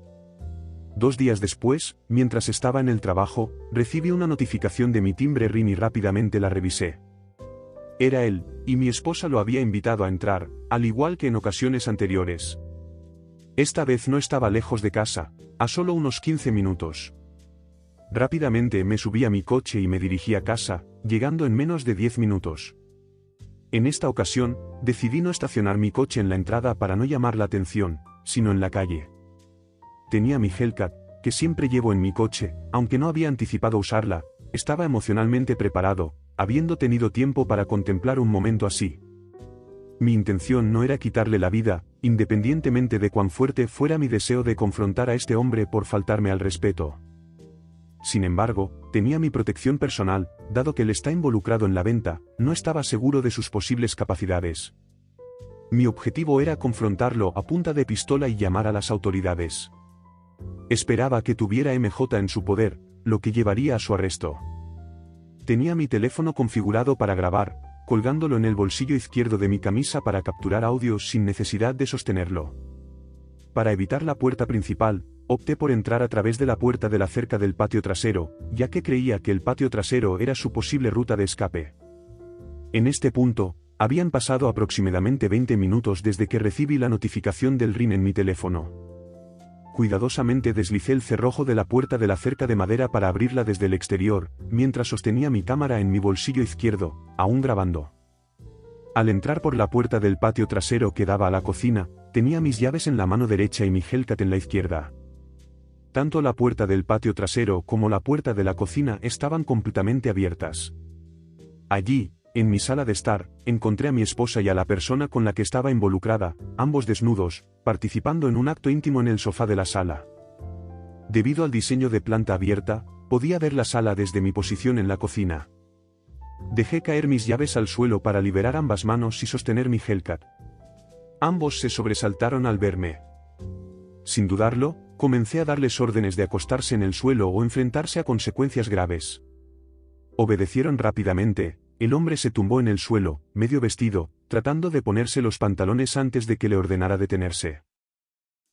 2 días después, mientras estaba en el trabajo, recibí una notificación de mi timbre RIN y rápidamente la revisé. Era él, y mi esposa lo había invitado a entrar, al igual que en ocasiones anteriores. Esta vez no estaba lejos de casa, a solo unos 15 minutos. Rápidamente me subí a mi coche y me dirigí a casa, llegando en menos de 10 minutos. En esta ocasión, decidí no estacionar mi coche en la entrada para no llamar la atención, sino en la calle. Tenía mi Hellcat, que siempre llevo en mi coche, aunque no había anticipado usarla, estaba emocionalmente preparado, habiendo tenido tiempo para contemplar un momento así. Mi intención no era quitarle la vida, independientemente de cuán fuerte fuera mi deseo de confrontar a este hombre por faltarme al respeto. Sin embargo, tenía mi protección personal, dado que él está involucrado en la venta, no estaba seguro de sus posibles capacidades. Mi objetivo era confrontarlo a punta de pistola y llamar a las autoridades. Esperaba que tuviera MJ en su poder, lo que llevaría a su arresto. Tenía mi teléfono configurado para grabar, colgándolo en el bolsillo izquierdo de mi camisa para capturar audios sin necesidad de sostenerlo. Para evitar la puerta principal, opté por entrar a través de la puerta de la cerca del patio trasero, ya que creía que el patio trasero era su posible ruta de escape. En este punto, habían pasado aproximadamente 20 minutos desde que recibí la notificación del RIN en mi teléfono. Cuidadosamente deslicé el cerrojo de la puerta de la cerca de madera para abrirla desde el exterior, mientras sostenía mi cámara en mi bolsillo izquierdo, aún grabando. Al entrar por la puerta del patio trasero que daba a la cocina, tenía mis llaves en la mano derecha y mi Hellcat en la izquierda. Tanto la puerta del patio trasero como la puerta de la cocina estaban completamente abiertas. Allí, en mi sala de estar, encontré a mi esposa y a la persona con la que estaba involucrada, ambos desnudos, participando en un acto íntimo en el sofá de la sala. Debido al diseño de planta abierta, podía ver la sala desde mi posición en la cocina. Dejé caer mis llaves al suelo para liberar ambas manos y sostener mi Hellcat. Ambos se sobresaltaron al verme. Sin dudarlo, comencé a darles órdenes de acostarse en el suelo o enfrentarse a consecuencias graves. Obedecieron rápidamente, el hombre se tumbó en el suelo, medio vestido, tratando de ponerse los pantalones antes de que le ordenara detenerse.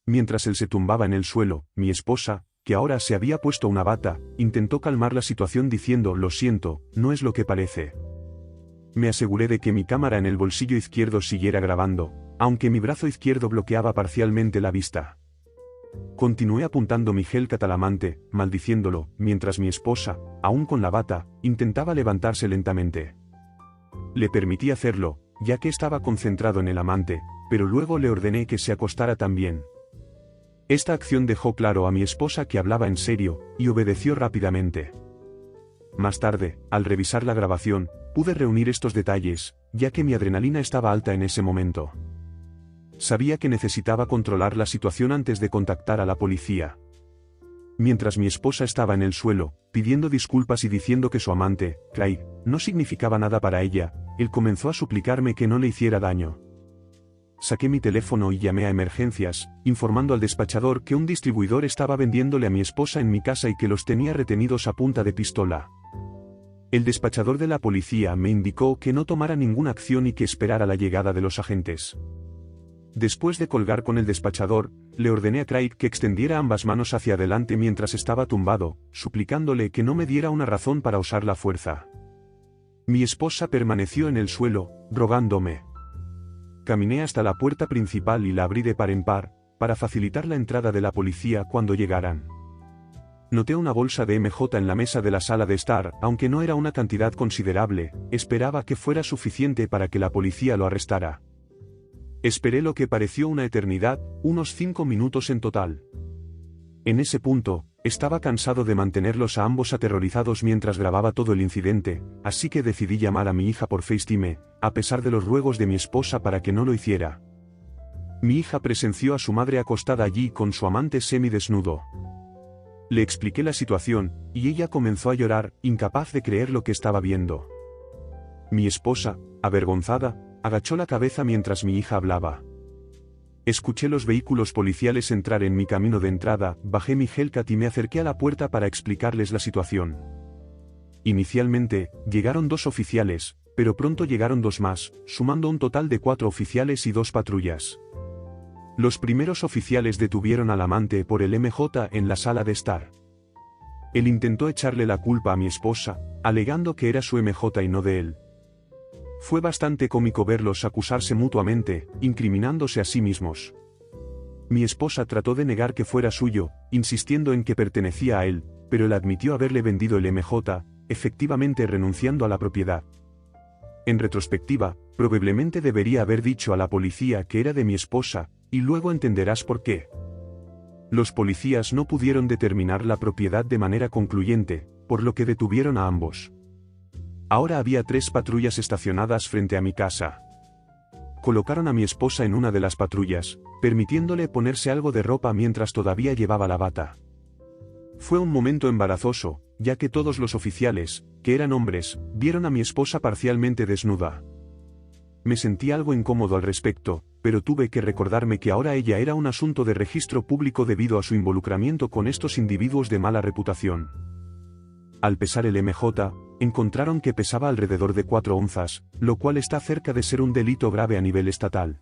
Mientras él se tumbaba en el suelo, mi esposa, que ahora se había puesto una bata, intentó calmar la situación diciendo: «Lo siento, no es lo que parece». Me aseguré de que mi cámara en el bolsillo izquierdo siguiera grabando, aunque mi brazo izquierdo bloqueaba parcialmente la vista. Continué apuntando mi gel catalamante, maldiciéndolo, mientras mi esposa, aún con la bata, intentaba levantarse lentamente. Le permití hacerlo, ya que estaba concentrado en el amante, pero luego le ordené que se acostara también. Esta acción dejó claro a mi esposa que hablaba en serio, y obedeció rápidamente. Más tarde, al revisar la grabación, pude reunir estos detalles, ya que mi adrenalina estaba alta en ese momento. Sabía que necesitaba controlar la situación antes de contactar a la policía. Mientras mi esposa estaba en el suelo, pidiendo disculpas y diciendo que su amante, Craig, no significaba nada para ella, él comenzó a suplicarme que no le hiciera daño. Saqué mi teléfono y llamé a emergencias, informando al despachador que un distribuidor estaba vendiéndole a mi esposa en mi casa y que los tenía retenidos a punta de pistola. El despachador de la policía me indicó que no tomara ninguna acción y que esperara la llegada de los agentes. Después de colgar con el despachador, le ordené a Craig que extendiera ambas manos hacia adelante mientras estaba tumbado, suplicándole que no me diera una razón para usar la fuerza. Mi esposa permaneció en el suelo, rogándome. Caminé hasta la puerta principal y la abrí de par en par, para facilitar la entrada de la policía cuando llegaran. Noté una bolsa de MJ en la mesa de la sala de estar, aunque no era una cantidad considerable, esperaba que fuera suficiente para que la policía lo arrestara. Esperé lo que pareció una eternidad, unos 5 minutos en total. En ese punto, estaba cansado de mantenerlos a ambos aterrorizados mientras grababa todo el incidente, así que decidí llamar a mi hija por FaceTime, a pesar de los ruegos de mi esposa para que no lo hiciera. Mi hija presenció a su madre acostada allí con su amante semidesnudo. Le expliqué la situación, y ella comenzó a llorar, incapaz de creer lo que estaba viendo. Mi esposa, avergonzada, agachó la cabeza mientras mi hija hablaba. Escuché los vehículos policiales entrar en mi camino de entrada, bajé mi Hellcat y me acerqué a la puerta para explicarles la situación. Inicialmente, llegaron 2 oficiales, pero pronto llegaron 2 más, sumando un total de 4 oficiales y 2 patrullas. Los primeros oficiales detuvieron al amante por el MJ en la sala de estar. Él intentó echarle la culpa a mi esposa, alegando que era su MJ y no de él. Fue bastante cómico verlos acusarse mutuamente, incriminándose a sí mismos. Mi esposa trató de negar que fuera suyo, insistiendo en que pertenecía a él, pero él admitió haberle vendido el MJ, efectivamente renunciando a la propiedad. En retrospectiva, probablemente debería haber dicho a la policía que era de mi esposa, y luego entenderás por qué. Los policías no pudieron determinar la propiedad de manera concluyente, por lo que detuvieron a ambos. Ahora había 3 patrullas estacionadas frente a mi casa. Colocaron a mi esposa en una de las patrullas, permitiéndole ponerse algo de ropa mientras todavía llevaba la bata. Fue un momento embarazoso, ya que todos los oficiales, que eran hombres, vieron a mi esposa parcialmente desnuda. Me sentí algo incómodo al respecto, pero tuve que recordarme que ahora ella era un asunto de registro público debido a su involucramiento con estos individuos de mala reputación. Al pesar el MJ, encontraron que pesaba alrededor de 4 onzas, lo cual está cerca de ser un delito grave a nivel estatal.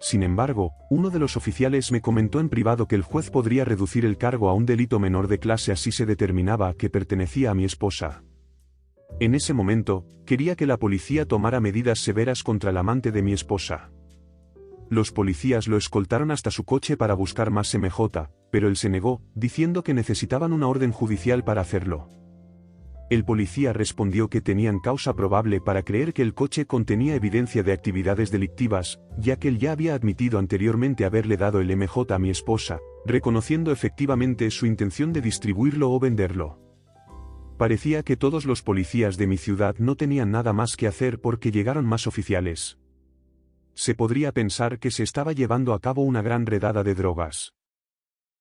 Sin embargo, uno de los oficiales me comentó en privado que el juez podría reducir el cargo a un delito menor de clase así se determinaba que pertenecía a mi esposa. En ese momento, quería que la policía tomara medidas severas contra el amante de mi esposa. Los policías lo escoltaron hasta su coche para buscar más MJ, pero él se negó, diciendo que necesitaban una orden judicial para hacerlo. El policía respondió que tenían causa probable para creer que el coche contenía evidencia de actividades delictivas, ya que él ya había admitido anteriormente haberle dado el MJ a mi esposa, reconociendo efectivamente su intención de distribuirlo o venderlo. Parecía que todos los policías de mi ciudad no tenían nada más que hacer porque llegaron más oficiales. Se podría pensar que se estaba llevando a cabo una gran redada de drogas.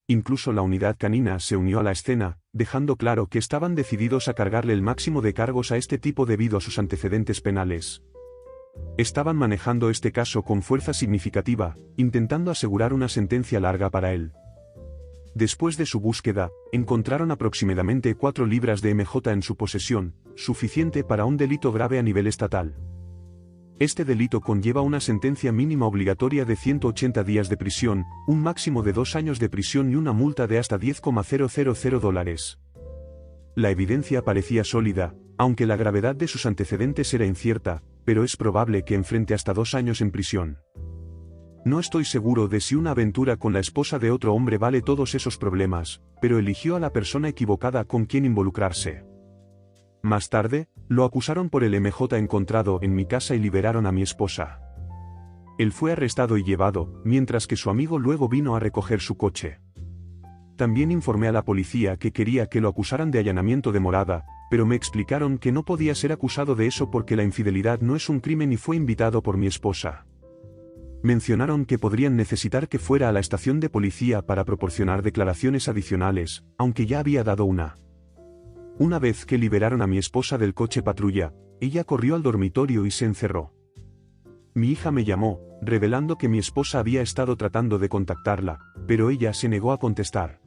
Incluso la unidad canina se unió a la escena, dejando claro que estaban decididos a cargarle el máximo de cargos a este tipo debido a sus antecedentes penales. Estaban manejando este caso con fuerza significativa, intentando asegurar una sentencia larga para él. Después de su búsqueda, encontraron aproximadamente 4 libras de MJ en su posesión, suficiente para un delito grave a nivel estatal. Este delito conlleva una sentencia mínima obligatoria de 180 días de prisión, un máximo de 2 años de prisión y una multa de hasta $10,000. La evidencia parecía sólida, aunque la gravedad de sus antecedentes era incierta, pero es probable que enfrente hasta 2 años en prisión. No estoy seguro de si una aventura con la esposa de otro hombre vale todos esos problemas, pero eligió a la persona equivocada con quien involucrarse. Más tarde, lo acusaron por el MJ encontrado en mi casa y liberaron a mi esposa. Él fue arrestado y llevado, mientras que su amigo luego vino a recoger su coche. También informé a la policía que quería que lo acusaran de allanamiento de morada, pero me explicaron que no podía ser acusado de eso porque la infidelidad no es un crimen y fue invitado por mi esposa. Mencionaron que podrían necesitar que fuera a la estación de policía para proporcionar declaraciones adicionales, aunque ya había dado una. Una vez que liberaron a mi esposa del coche patrulla, ella corrió al dormitorio y se encerró. Mi hija me llamó, revelando que mi esposa había estado tratando de contactarla, pero ella se negó a contestar.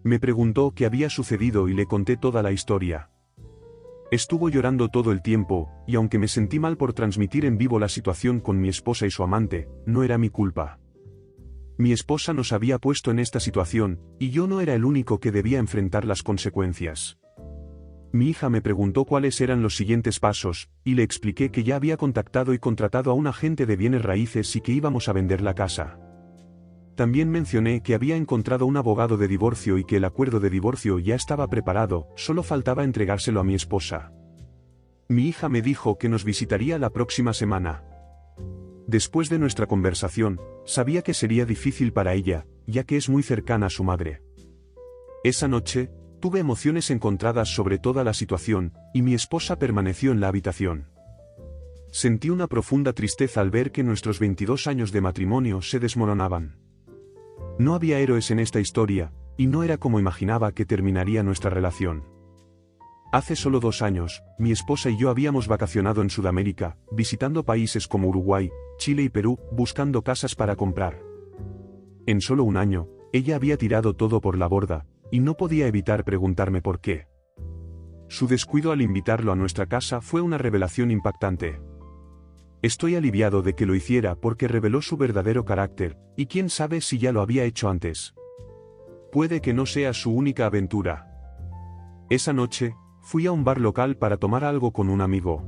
Me preguntó qué había sucedido y le conté toda la historia. Estuvo llorando todo el tiempo, y aunque me sentí mal por transmitir en vivo la situación con mi esposa y su amante, no era mi culpa. Mi esposa nos había puesto en esta situación, y yo no era el único que debía enfrentar las consecuencias. Mi hija me preguntó cuáles eran los siguientes pasos, y le expliqué que ya había contactado y contratado a un agente de bienes raíces y que íbamos a vender la casa. También mencioné que había encontrado un abogado de divorcio y que el acuerdo de divorcio ya estaba preparado, solo faltaba entregárselo a mi esposa. Mi hija me dijo que nos visitaría la próxima semana. Después de nuestra conversación, sabía que sería difícil para ella, ya que es muy cercana a su madre. Esa noche, tuve emociones encontradas sobre toda la situación, y mi esposa permaneció en la habitación. Sentí una profunda tristeza al ver que nuestros 22 años de matrimonio se desmoronaban. No había héroes en esta historia, y no era como imaginaba que terminaría nuestra relación. Hace solo 2 años, mi esposa y yo habíamos vacacionado en Sudamérica, visitando países como Uruguay, Chile y Perú, buscando casas para comprar. En solo 1 año, ella había tirado todo por la borda, y no podía evitar preguntarme por qué. Su descuido al invitarlo a nuestra casa fue una revelación impactante. Estoy aliviado de que lo hiciera porque reveló su verdadero carácter, y quién sabe si ya lo había hecho antes. Puede que no sea su única aventura. Esa noche, fui a un bar local para tomar algo con un amigo.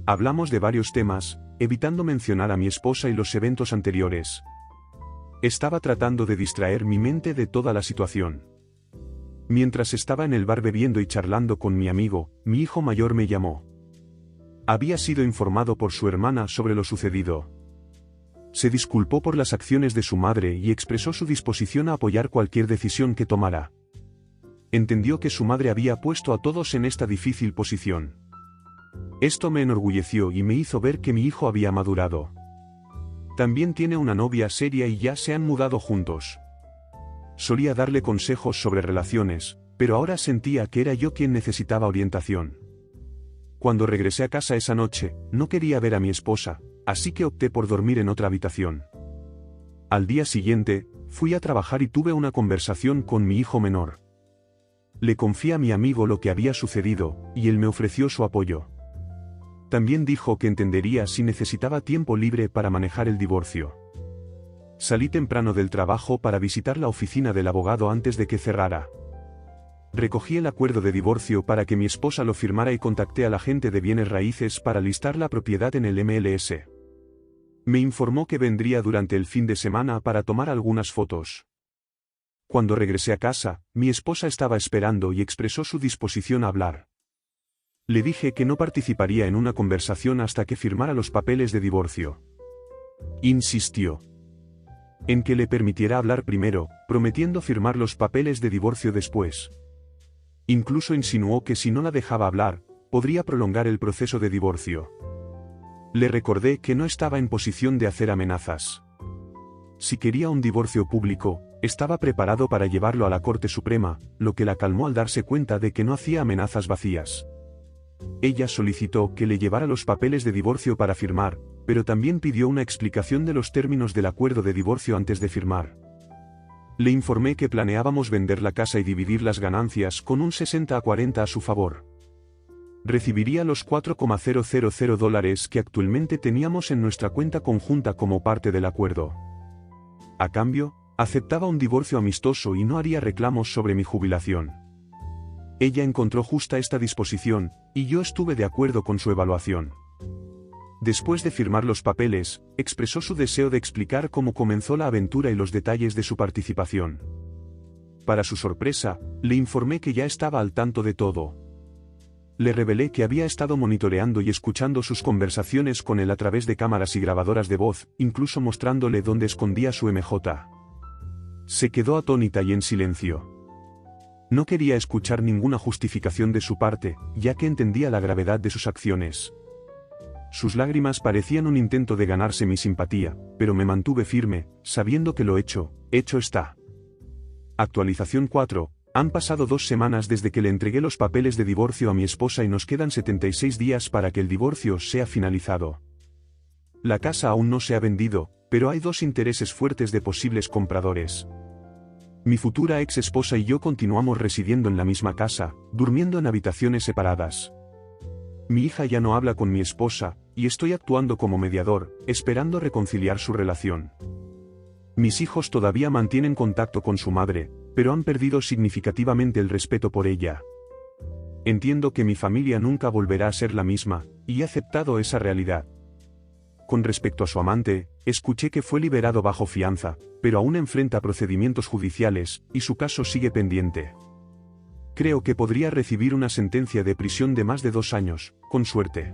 Hablamos de varios temas, evitando mencionar a mi esposa y los eventos anteriores. Estaba tratando de distraer mi mente de toda la situación. Mientras estaba en el bar bebiendo y charlando con mi amigo, mi hijo mayor me llamó. Había sido informado por su hermana sobre lo sucedido. Se disculpó por las acciones de su madre y expresó su disposición a apoyar cualquier decisión que tomara. Entendió que su madre había puesto a todos en esta difícil posición. Esto me enorgulleció y me hizo ver que mi hijo había madurado. También tiene una novia seria y ya se han mudado juntos. Solía darle consejos sobre relaciones, pero ahora sentía que era yo quien necesitaba orientación. Cuando regresé a casa esa noche, no quería ver a mi esposa, así que opté por dormir en otra habitación. Al día siguiente, fui a trabajar y tuve una conversación con mi hijo menor. Le confié a mi amigo lo que había sucedido, y él me ofreció su apoyo. También dijo que entendería si necesitaba tiempo libre para manejar el divorcio. Salí temprano del trabajo para visitar la oficina del abogado antes de que cerrara. Recogí el acuerdo de divorcio para que mi esposa lo firmara y contacté al agente de bienes raíces para listar la propiedad en el MLS. Me informó que vendría durante el fin de semana para tomar algunas fotos. Cuando regresé a casa, mi esposa estaba esperando y expresó su disposición a hablar. Le dije que no participaría en una conversación hasta que firmara los papeles de divorcio. Insistió en que le permitiera hablar primero, prometiendo firmar los papeles de divorcio después. Incluso insinuó que si no la dejaba hablar, podría prolongar el proceso de divorcio. Le recordé que no estaba en posición de hacer amenazas. Si quería un divorcio público, estaba preparado para llevarlo a la Corte Suprema, lo que la calmó al darse cuenta de que no hacía amenazas vacías. Ella solicitó que le llevara los papeles de divorcio para firmar, pero también pidió una explicación de los términos del acuerdo de divorcio antes de firmar. Le informé que planeábamos vender la casa y dividir las ganancias con un 60-40 a su favor. Recibiría los $4,000 que actualmente teníamos en nuestra cuenta conjunta como parte del acuerdo. A cambio, aceptaba un divorcio amistoso y no haría reclamos sobre mi jubilación. Ella encontró justa esta disposición, y yo estuve de acuerdo con su evaluación. Después de firmar los papeles, expresó su deseo de explicar cómo comenzó la aventura y los detalles de su participación. Para su sorpresa, le informé que ya estaba al tanto de todo. Le revelé que había estado monitoreando y escuchando sus conversaciones con él a través de cámaras y grabadoras de voz, incluso mostrándole dónde escondía su MJ. Se quedó atónita y en silencio. No quería escuchar ninguna justificación de su parte, ya que entendía la gravedad de sus acciones. Sus lágrimas parecían un intento de ganarse mi simpatía, pero me mantuve firme, sabiendo que lo hecho está. Actualización 4. Han pasado 2 semanas desde que le entregué los papeles de divorcio a mi esposa y nos quedan 76 días para que el divorcio sea finalizado. La casa aún no se ha vendido, pero hay 2 intereses fuertes de posibles compradores. Mi futura ex esposa y yo continuamos residiendo en la misma casa, durmiendo en habitaciones separadas. Mi hija ya no habla con mi esposa, y estoy actuando como mediador, esperando reconciliar su relación. Mis hijos todavía mantienen contacto con su madre, pero han perdido significativamente el respeto por ella. Entiendo que mi familia nunca volverá a ser la misma, y he aceptado esa realidad. Con respecto a su amante, escuché que fue liberado bajo fianza, pero aún enfrenta procedimientos judiciales, y su caso sigue pendiente. Creo que podría recibir una sentencia de prisión de más de 2 años, con suerte.